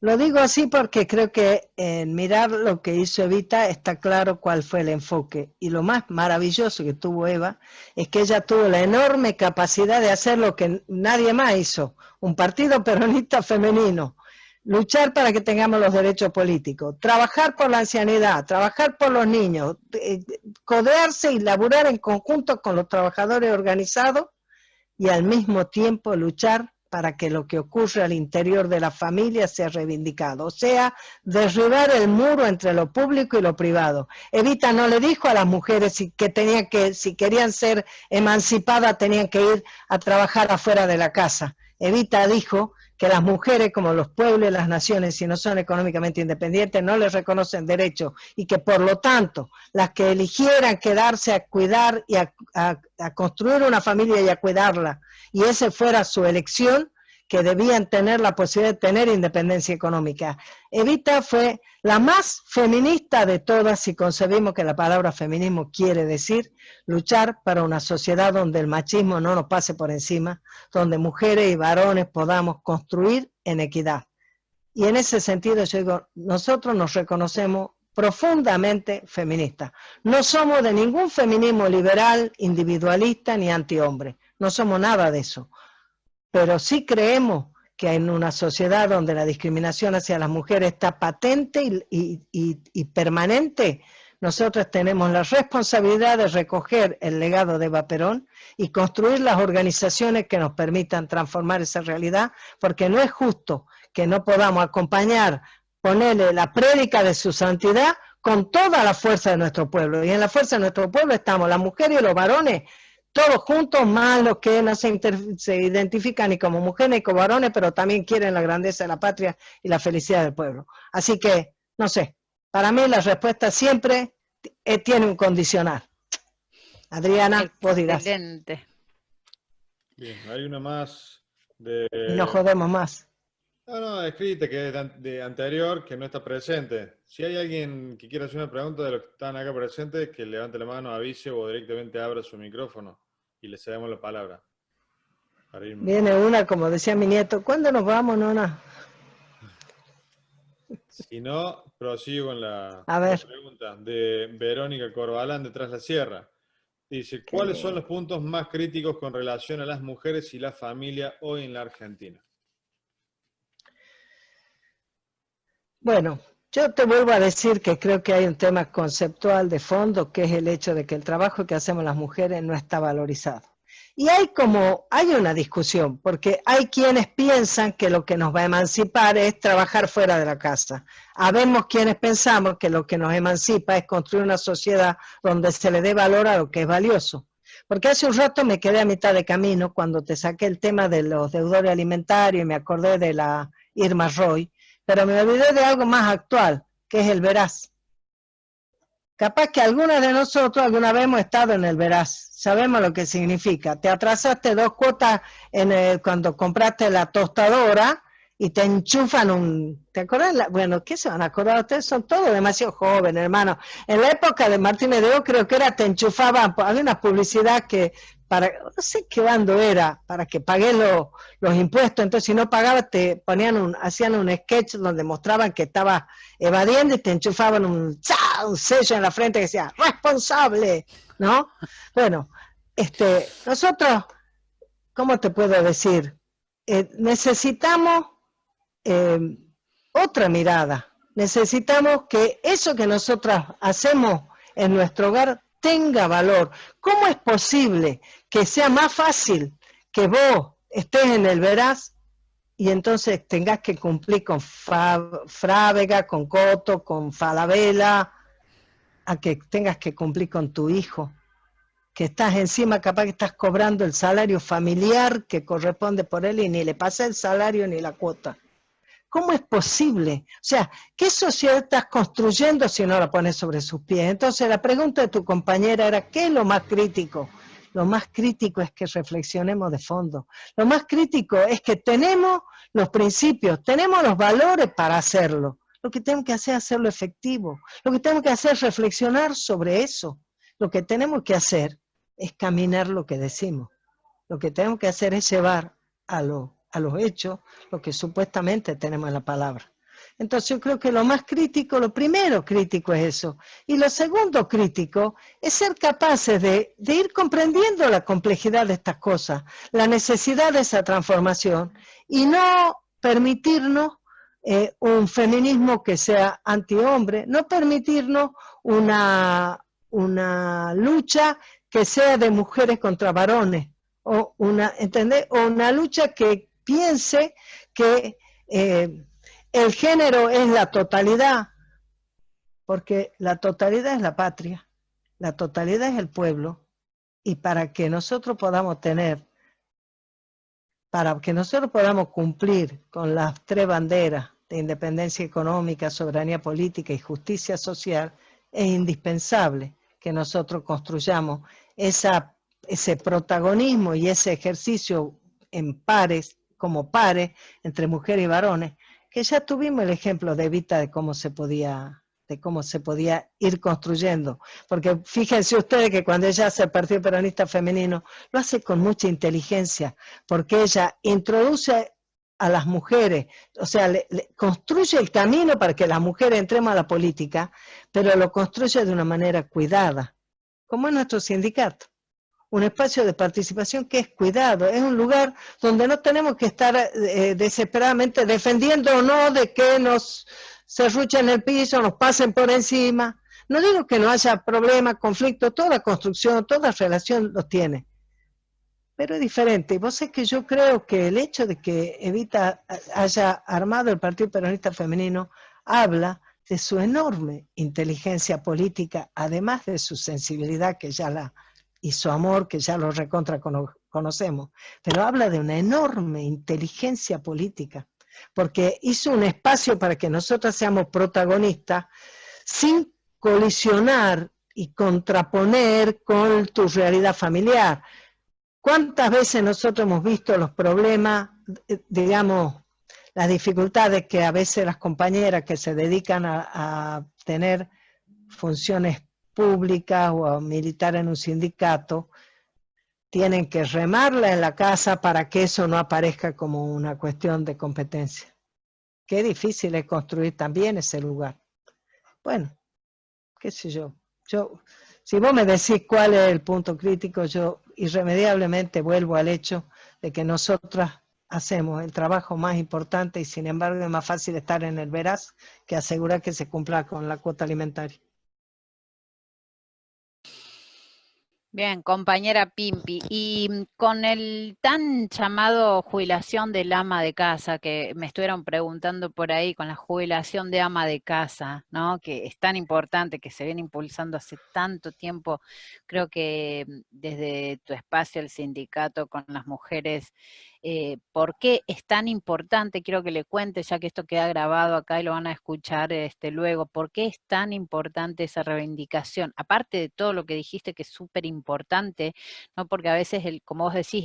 Lo digo así porque creo que en mirar lo que hizo Evita está claro cuál fue el enfoque. Y lo más maravilloso que tuvo Eva es que ella tuvo la enorme capacidad de hacer lo que nadie más hizo. Un partido peronista femenino. Luchar para que tengamos los derechos políticos. Trabajar por la ancianidad, trabajar por los niños. Codearse y laburar en conjunto con los trabajadores organizados y al mismo tiempo luchar para que lo que ocurre al interior de la familia sea reivindicado, o sea, derribar el muro entre lo público y lo privado. Evita no le dijo a las mujeres si querían ser emancipadas tenían que ir a trabajar afuera de la casa. Evita dijo que las mujeres, como los pueblos y las naciones, si no son económicamente independientes, no les reconocen derechos y que por lo tanto, las que eligieran quedarse a cuidar y a construir una familia y a cuidarla, y esa fuera su elección, que debían tener la posibilidad de tener independencia económica. Evita fue la más feminista de todas, si concebimos que la palabra feminismo quiere decir luchar para una sociedad donde el machismo no nos pase por encima, donde mujeres y varones podamos construir en equidad. Y en ese sentido yo digo, nosotros nos reconocemos profundamente feministas. No somos de ningún feminismo liberal, individualista ni antihombre. No somos nada de eso. Pero sí creemos que en una sociedad donde la discriminación hacia las mujeres está patente y permanente, nosotros tenemos la responsabilidad de recoger el legado de Eva Perón y construir las organizaciones que nos permitan transformar esa realidad, porque no es justo que no podamos acompañar, ponerle la prédica de su santidad con toda la fuerza de nuestro pueblo. Y en la fuerza de nuestro pueblo estamos las mujeres y los varones, todos juntos, más los que no se identifican ni como mujeres ni como varones, pero también quieren la grandeza de la patria y la felicidad del pueblo. Así que, no sé, para mí la respuesta siempre tiene un condicional. Adriana, vos dirás. Excelente. Bien, hay una más de... Y no jodemos más. No, escrita, que es de anterior, que no está presente. Si hay alguien que quiera hacer una pregunta de los que están acá presentes, que levante la mano, avise o directamente abra su micrófono y le cedemos la palabra. Para ir... Viene una, como decía mi nieto, ¿cuándo nos vamos, nona? Si no, prosigo con la pregunta de Verónica Corbalán de Tras la Sierra. Dice, ¿cuáles son los puntos más críticos con relación a las mujeres y la familia hoy en la Argentina? Bueno, yo te vuelvo a decir que creo que hay un tema conceptual de fondo, que es el hecho de que el trabajo que hacemos las mujeres no está valorizado. Y hay una discusión, porque hay quienes piensan que lo que nos va a emancipar es trabajar fuera de la casa. Habemos quienes pensamos que lo que nos emancipa es construir una sociedad donde se le dé valor a lo que es valioso. Porque hace un rato me quedé a mitad de camino cuando te saqué el tema de los deudores alimentarios y me acordé de la Irma Roy, pero me olvidé de algo más actual, que es el Veraz. Capaz que algunas de nosotros alguna vez hemos estado en el Veraz, sabemos lo que significa. Te atrasaste 2 cuotas cuando compraste la tostadora y te enchufan ¿te acuerdas? Bueno, ¿qué se van a acordar? Ustedes son todos demasiado jóvenes, hermano. En la época de Martínez de O creo que te enchufaban, había una publicidad que no sé qué bando era, para que pagues los impuestos, entonces si no pagabas hacían un sketch donde mostraban que estabas evadiendo y te enchufaban un sello en la frente que decía, responsable, ¿no? Bueno, nosotros, ¿cómo te puedo decir? Necesitamos otra mirada, necesitamos que eso que nosotras hacemos en nuestro hogar tenga valor. ¿Cómo es posible que sea más fácil que vos estés en el veraz y entonces tengas que cumplir con Frávega, con Coto, con Falabella, a que tengas que cumplir con tu hijo? Que estás encima, capaz que estás cobrando el salario familiar que corresponde por él y ni le pasa el salario ni la cuota. ¿Cómo es posible? O sea, ¿qué sociedad estás construyendo si no la pones sobre sus pies? Entonces la pregunta de tu compañera era, ¿qué es lo más crítico? Lo más crítico es que reflexionemos de fondo. Lo más crítico es que tenemos los principios, tenemos los valores para hacerlo. Lo que tenemos que hacer es hacerlo efectivo. Lo que tenemos que hacer es reflexionar sobre eso. Lo que tenemos que hacer es caminar lo que decimos. Lo que tenemos que hacer es llevar a los hechos lo que supuestamente tenemos en la palabra. Entonces yo creo que lo más crítico, lo primero crítico es eso. Y lo segundo crítico es ser capaces de ir comprendiendo la complejidad de estas cosas, la necesidad de esa transformación y no permitirnos un feminismo que sea antihombre, no permitirnos una lucha que sea de mujeres contra varones, o ¿entendés? O una lucha que piense que el género es la totalidad, porque la totalidad es la patria, la totalidad es el pueblo, y para que nosotros podamos cumplir con las 3 banderas de independencia económica, soberanía política y justicia social, es indispensable que nosotros construyamos ese protagonismo y ese ejercicio en pares, como pares, entre mujeres y varones, que ya tuvimos el ejemplo de Evita de cómo se podía ir construyendo. Porque fíjense ustedes que cuando ella hace el Partido Peronista Femenino, lo hace con mucha inteligencia, porque ella introduce a las mujeres, o sea, le construye el camino para que las mujeres entremos a la política, pero lo construye de una manera cuidada, como es nuestro sindicato. Un espacio de participación que es cuidado, es un lugar donde no tenemos que estar desesperadamente defendiendo o no de que nos serruchen el piso, nos pasen por encima. No digo que no haya problemas, conflictos, toda construcción, toda relación los tiene. Pero es diferente. Y vos sabés que yo creo que el hecho de que Evita haya armado el Partido Peronista Femenino habla de su enorme inteligencia política, además de su sensibilidad y su amor, que ya lo recontra conocemos, pero habla de una enorme inteligencia política, porque hizo un espacio para que nosotros seamos protagonistas sin colisionar y contraponer con tu realidad familiar. ¿Cuántas veces nosotros hemos visto los problemas, digamos, las dificultades que a veces las compañeras que se dedican a tener funciones públicas o a militar en un sindicato, tienen que remarla en la casa para que eso no aparezca como una cuestión de competencia? Qué difícil es construir también ese lugar. Bueno, qué sé yo. Si vos me decís cuál es el punto crítico, yo irremediablemente vuelvo al hecho de que nosotras hacemos el trabajo más importante y sin embargo es más fácil estar en el veraz que asegurar que se cumpla con la cuota alimentaria. Bien, compañera Pimpi, y con el tan llamado jubilación del ama de casa, que me estuvieron preguntando por ahí, con la jubilación de ama de casa, ¿no? Que es tan importante, que se viene impulsando hace tanto tiempo, creo que desde tu espacio, el sindicato, con las mujeres, ¿por qué es tan importante? Quiero que le cuente, ya que esto queda grabado acá y lo van a escuchar luego, ¿por qué es tan importante esa reivindicación? Aparte de todo lo que dijiste, que es súper importante, ¿no? Porque a veces, como vos decís,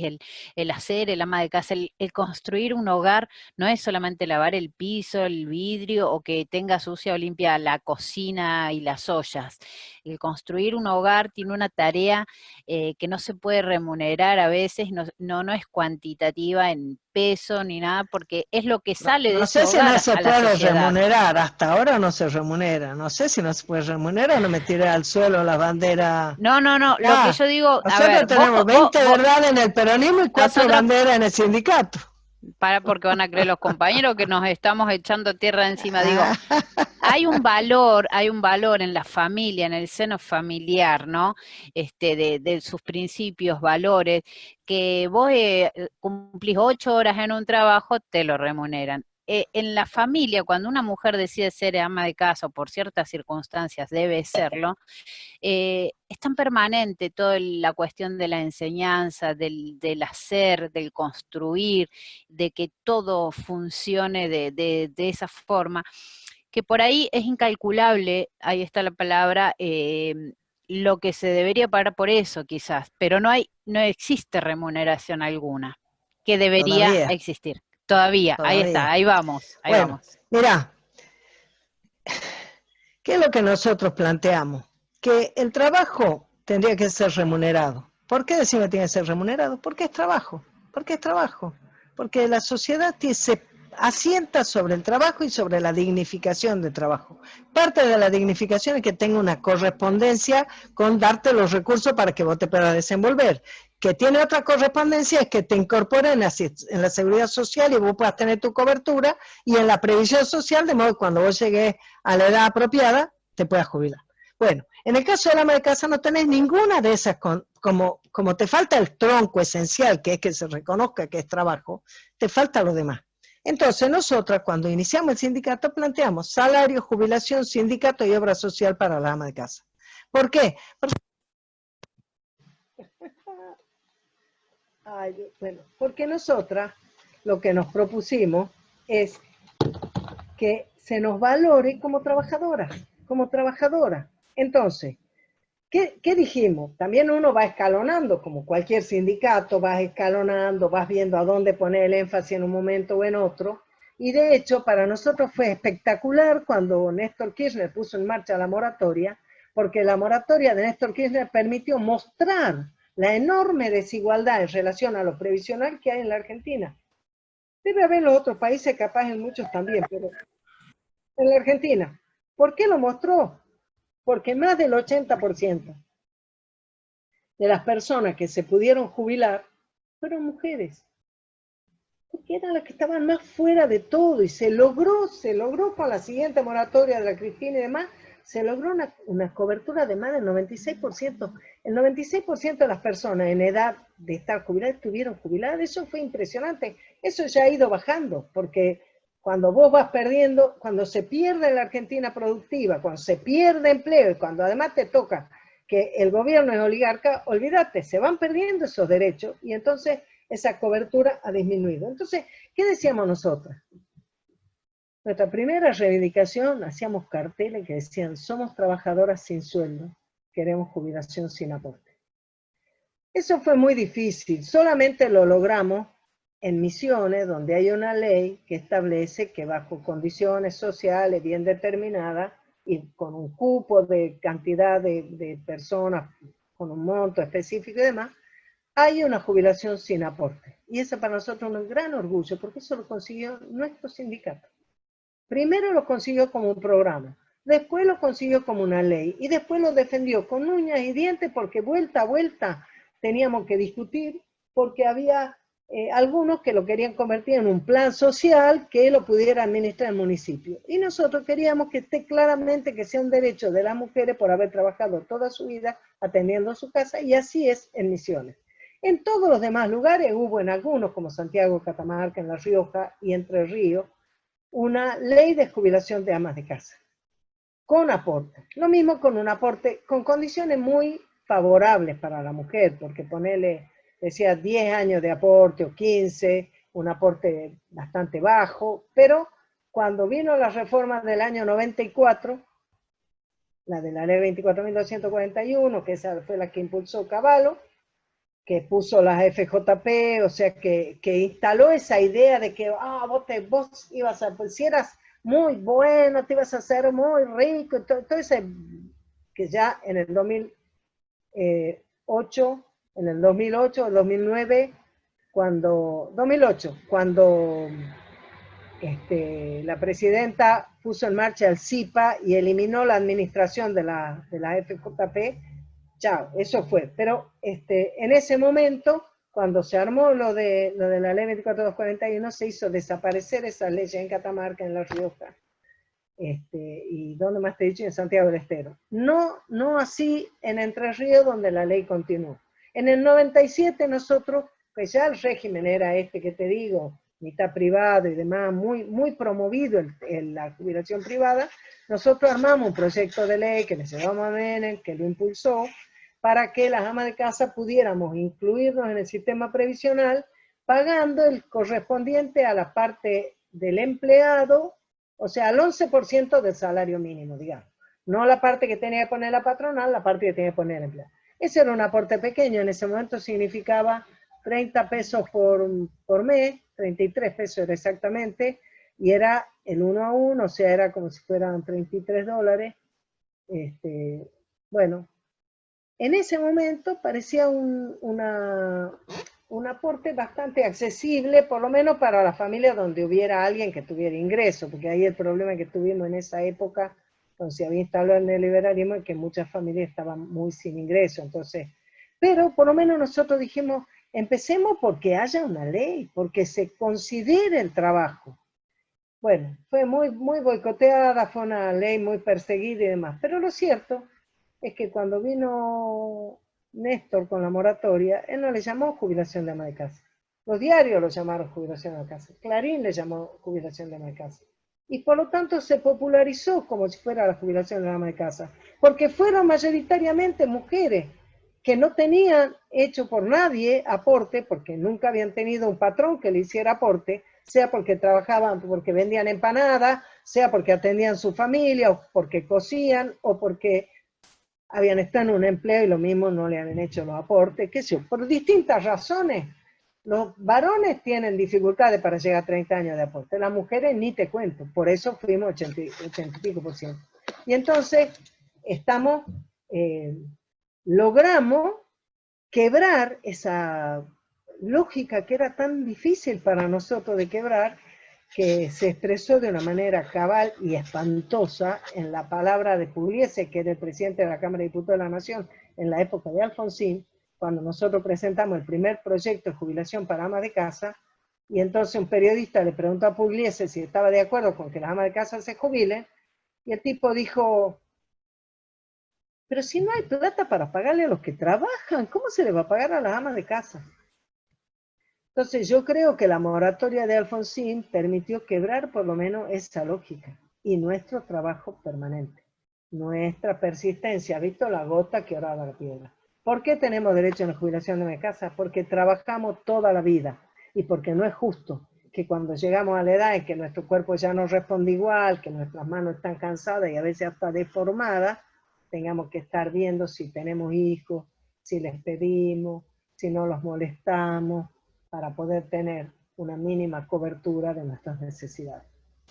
el hacer, el ama de casa, el construir un hogar, no es solamente lavar el piso, el vidrio, o que tenga sucia o limpia la cocina y las ollas. El construir un hogar tiene una tarea que no se puede remunerar a veces, no es cuantitativa en peso ni nada, porque es lo que sale de ese hogar. No sé si no se puede remunerar, hasta ahora no se remunera, no sé si no se puede remunerar, no me tiré al suelo la bandera. No, lo que yo digo, nosotros tenemos 20 verdades en el peronismo y 4 banderas en el sindicato. Para porque van a creer los compañeros que nos estamos echando tierra encima. Digo, hay un valor en la familia, en el seno familiar, ¿no? De sus principios, valores, que vos cumplís 8 horas en un trabajo, te lo remuneran. En la familia, cuando una mujer decide ser ama de casa, o por ciertas circunstancias debe serlo, es tan permanente toda la cuestión de la enseñanza, del hacer, del construir, de que todo funcione de esa forma, que por ahí es incalculable, ahí está la palabra, lo que se debería pagar por eso quizás, pero no existe remuneración alguna, que debería Todavía. existir. Todavía, ahí está, ahí vamos, ahí Bueno, vamos. mira, ¿qué es lo que nosotros planteamos? Que el trabajo tendría que ser remunerado. ¿Por qué decimos que tiene que ser remunerado? Porque es trabajo. Porque es trabajo. Porque la sociedad se asienta sobre el trabajo y sobre la dignificación del trabajo. Parte de la dignificación es que tenga una correspondencia con darte los recursos para que vos te puedas desenvolver. Que tiene otra correspondencia es que te incorporen en la seguridad social y vos puedas tener tu cobertura y en la previsión social, de modo que cuando vos llegues a la edad apropiada, te puedas jubilar. Bueno, en el caso del ama de casa no tenés ninguna de esas, como te falta el tronco esencial, que es que se reconozca que es trabajo, te falta lo demás. Entonces nosotras cuando iniciamos el sindicato planteamos salario, jubilación, sindicato y obra social para la ama de casa. ¿Por qué? Porque nosotras lo que nos propusimos es que se nos valore como trabajadoras, como trabajadora. Entonces, ¿qué dijimos? También uno va escalonando, como cualquier sindicato, vas escalonando, vas viendo a dónde poner el énfasis en un momento o en otro, y de hecho para nosotros fue espectacular cuando Néstor Kirchner puso en marcha la moratoria, porque la moratoria de Néstor Kirchner permitió mostrar la enorme desigualdad en relación a lo previsional que hay en la Argentina. Debe haber en los otros países, capaz en muchos también, pero en la Argentina. ¿Por qué lo mostró? Porque más del 80% de las personas que se pudieron jubilar fueron mujeres. Porque eran las que estaban más fuera de todo y se logró con la siguiente moratoria de la Cristina y demás, se logró una cobertura de más del 96%. El 96% de las personas en edad de estar jubiladas estuvieron jubiladas. Eso fue impresionante. Eso ya ha ido bajando, porque cuando vos vas perdiendo, cuando se pierde la Argentina productiva, cuando se pierde empleo y cuando además te toca que el gobierno es oligarca, olvídate, se van perdiendo esos derechos y entonces esa cobertura ha disminuido. Entonces, ¿qué decíamos nosotras? Nuestra primera reivindicación, hacíamos carteles que decían, somos trabajadoras sin sueldo, queremos jubilación sin aporte. Eso fue muy difícil, solamente lo logramos en Misiones, donde hay una ley que establece que bajo condiciones sociales bien determinadas y con un cupo de cantidad de personas, con un monto específico y demás, hay una jubilación sin aporte. Y eso para nosotros es un gran orgullo, porque eso lo consiguió nuestro sindicato. Primero lo consiguió como un programa, después lo consiguió como una ley, y después lo defendió con uñas y dientes, porque vuelta a vuelta teníamos que discutir, porque había algunos que lo querían convertir en un plan social que lo pudiera administrar el municipio. Y nosotros queríamos que esté claramente que sea un derecho de las mujeres por haber trabajado toda su vida atendiendo su casa, y así es en Misiones. En todos los demás lugares hubo en algunos, como Santiago, Catamarca, en La Rioja y Entre Ríos, una ley de jubilación de amas de casa, con aporte. Lo mismo con un aporte, con condiciones muy favorables para la mujer, porque ponerle, decía, 10 años de aporte o 15, un aporte bastante bajo, pero cuando vino la reforma del año 94, la de la ley 24.241, que esa fue la que impulsó Cavallo, que puso las FJP, o sea, que instaló esa idea de que vos ibas a, pues si eras muy bueno, te ibas a hacer muy rico, todo ese, que ya en el 2008, en el 2008, 2009, cuando la presidenta puso en marcha el CIPA y eliminó la administración de la FJP, chao, eso fue. Pero en ese momento cuando se armó lo de la ley 24241, se hizo desaparecer esas leyes en Catamarca, en La Rioja. Y ¿dónde más te he dicho? En Santiago del Estero. No así en Entre Ríos, donde la ley continuó. En el 97 nosotros, pues ya el régimen era este que te digo, mitad privado y demás, muy promovido la jubilación privada, nosotros armamos un proyecto de ley que le llevamos a Menem, que lo impulsó, para que las amas de casa pudiéramos incluirnos en el sistema previsional, pagando el correspondiente a la parte del empleado, o sea, al 11% del salario mínimo, digamos. No la parte que tenía que poner la patronal, la parte que tenía que poner el empleado. Ese era un aporte pequeño, en ese momento significaba 30 pesos por mes, 33 pesos era exactamente, y era el 1 a 1, o sea, era como si fueran $33. Bueno, en ese momento parecía un aporte bastante accesible, por lo menos para la familia donde hubiera alguien que tuviera ingreso, porque ahí el problema que tuvimos en esa época, cuando se había instalado el neoliberalismo, es que muchas familias estaban muy sin ingreso. Entonces, pero por lo menos nosotros dijimos, empecemos porque haya una ley, porque se considere el trabajo. Bueno, fue muy boicoteada, fue una ley muy perseguida y demás, pero lo cierto es que cuando vino Néstor con la moratoria, él no le llamó jubilación de ama de casa. Los diarios lo llamaron jubilación de ama de casa. Clarín le llamó jubilación de ama de casa. Y por lo tanto se popularizó como si fuera la jubilación de ama de casa, porque fueron mayoritariamente mujeres que no tenían hecho por nadie aporte, porque nunca habían tenido un patrón que le hiciera aporte, sea porque trabajaban, porque vendían empanadas, sea porque atendían su familia, o porque cosían, o porque habían estado en un empleo y lo mismo no le habían hecho los aportes, qué sé yo, por distintas razones. Los varones tienen dificultades para llegar a 30 años de aporte, las mujeres ni te cuento, por eso fuimos 80 y pico %. Y entonces logramos quebrar esa lógica que era tan difícil para nosotros de quebrar, que se expresó de una manera cabal y espantosa en la palabra de Pugliese, que era el presidente de la Cámara de Diputados de la Nación en la época de Alfonsín, cuando nosotros presentamos el primer proyecto de jubilación para amas de casa, y entonces un periodista le preguntó a Pugliese si estaba de acuerdo con que las amas de casa se jubilen, y el tipo dijo, pero si no hay plata para pagarle a los que trabajan, ¿cómo se le va a pagar a las amas de casa? Entonces yo creo que la moratoria de Alfonsín permitió quebrar por lo menos esa lógica y nuestro trabajo permanente, nuestra persistencia, ¿visto? La gota que ahora da la piedra. ¿Por qué tenemos derecho a la jubilación de mi casa? Porque trabajamos toda la vida y porque no es justo que cuando llegamos a la edad en que nuestro cuerpo ya no responde igual, que nuestras manos están cansadas y a veces hasta deformadas, tengamos que estar viendo si tenemos hijos, si les pedimos, si no los molestamos, para poder tener una mínima cobertura de nuestras necesidades.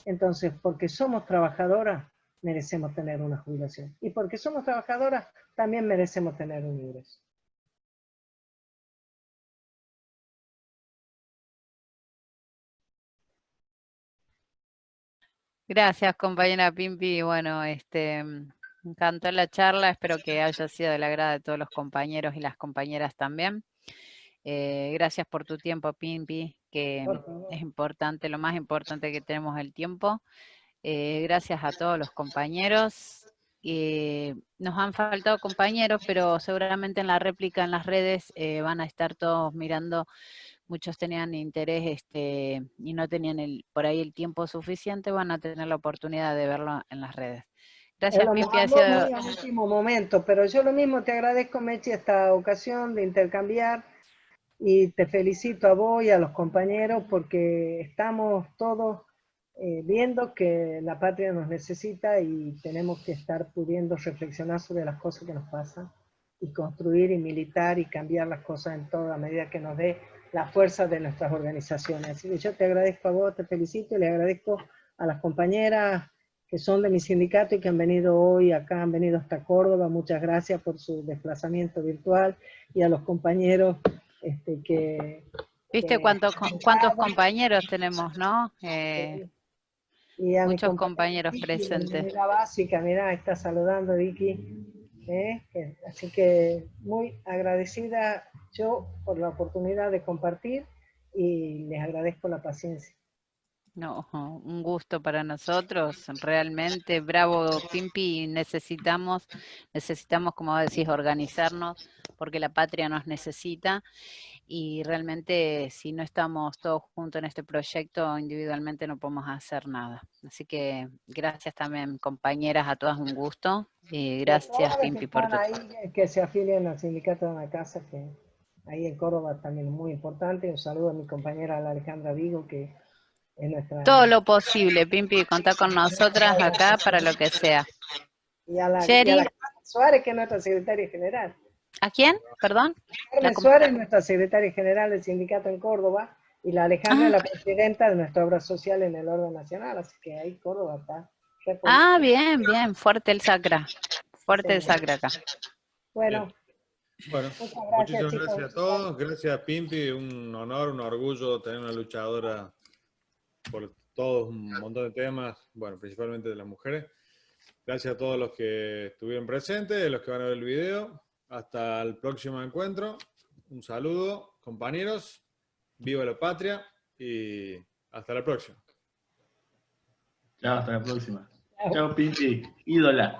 Entonces, porque somos trabajadoras, merecemos tener una jubilación. Y porque somos trabajadoras, también merecemos tener un ingreso. Gracias, compañera Pimpi. Bueno, me encantó la charla, espero que haya sido del agrado de todos los compañeros y las compañeras también. Gracias por tu tiempo, Pimpi, que es importante, lo más importante que tenemos el tiempo. Gracias a todos los compañeros. Nos han faltado compañeros, pero seguramente en la réplica en las redes van a estar todos mirando. Muchos tenían interés y no tenían por ahí el tiempo suficiente, van a tener la oportunidad de verlo en las redes. Gracias, Pimpi. Ha sido... muy a último momento, pero yo lo mismo te agradezco, Mechi, esta ocasión de intercambiar y te felicito a vos y a los compañeros porque estamos todos viendo que la patria nos necesita y tenemos que estar pudiendo reflexionar sobre las cosas que nos pasan y construir y militar y cambiar las cosas en toda medida que nos dé la fuerza de nuestras organizaciones. Así que yo te agradezco a vos, te felicito y le agradezco a las compañeras que son de mi sindicato y que han venido hoy acá, han venido hasta Córdoba. Muchas gracias por su desplazamiento virtual y a los compañeros ¿Viste cuántos compañeros tenemos, no? Y a muchos compañeros Vicky, presentes. la básica, mirá, está saludando Vicky. Así que muy agradecida yo por la oportunidad de compartir y les agradezco la paciencia. No, un gusto para nosotros, realmente, bravo Pimpi, necesitamos, como decís, organizarnos, porque la patria nos necesita, y realmente si no estamos todos juntos en este proyecto, individualmente no podemos hacer nada. Así que gracias también, compañeras, a todas un gusto, y gracias Todas las que Pimpi por están tu... ahí, que se afilien al sindicato de la casa, que ahí en Córdoba también es muy importante. Un saludo a mi compañera la Alejandra Vigo, que es nuestra... Todo lo posible, Pimpi, contá con nosotras acá para lo que sea. Y a la Sherry, Carmen Suárez, que es nuestra secretaria general. ¿a quién? Perdón. Carmen Suárez es nuestra secretaria general del sindicato en Córdoba, y la Alejandra es la presidenta de nuestra obra social en el orden nacional, así que ahí Córdoba está. Ah, bien, bien, fuerte el sacra. Fuerte el sacra acá. Bueno, Bueno, muchas gracias, muchísimas chicos. gracias a todos. Gracias, Pimpi. Un honor, un orgullo tener una luchadora por todos un montón de temas, bueno, principalmente de las mujeres. Gracias a todos los que estuvieron presentes, los que van a ver el video. Hasta el próximo encuentro. Un saludo, compañeros. Viva la patria y hasta la próxima. Chao, hasta la próxima. Chao, Pimpi, ídola.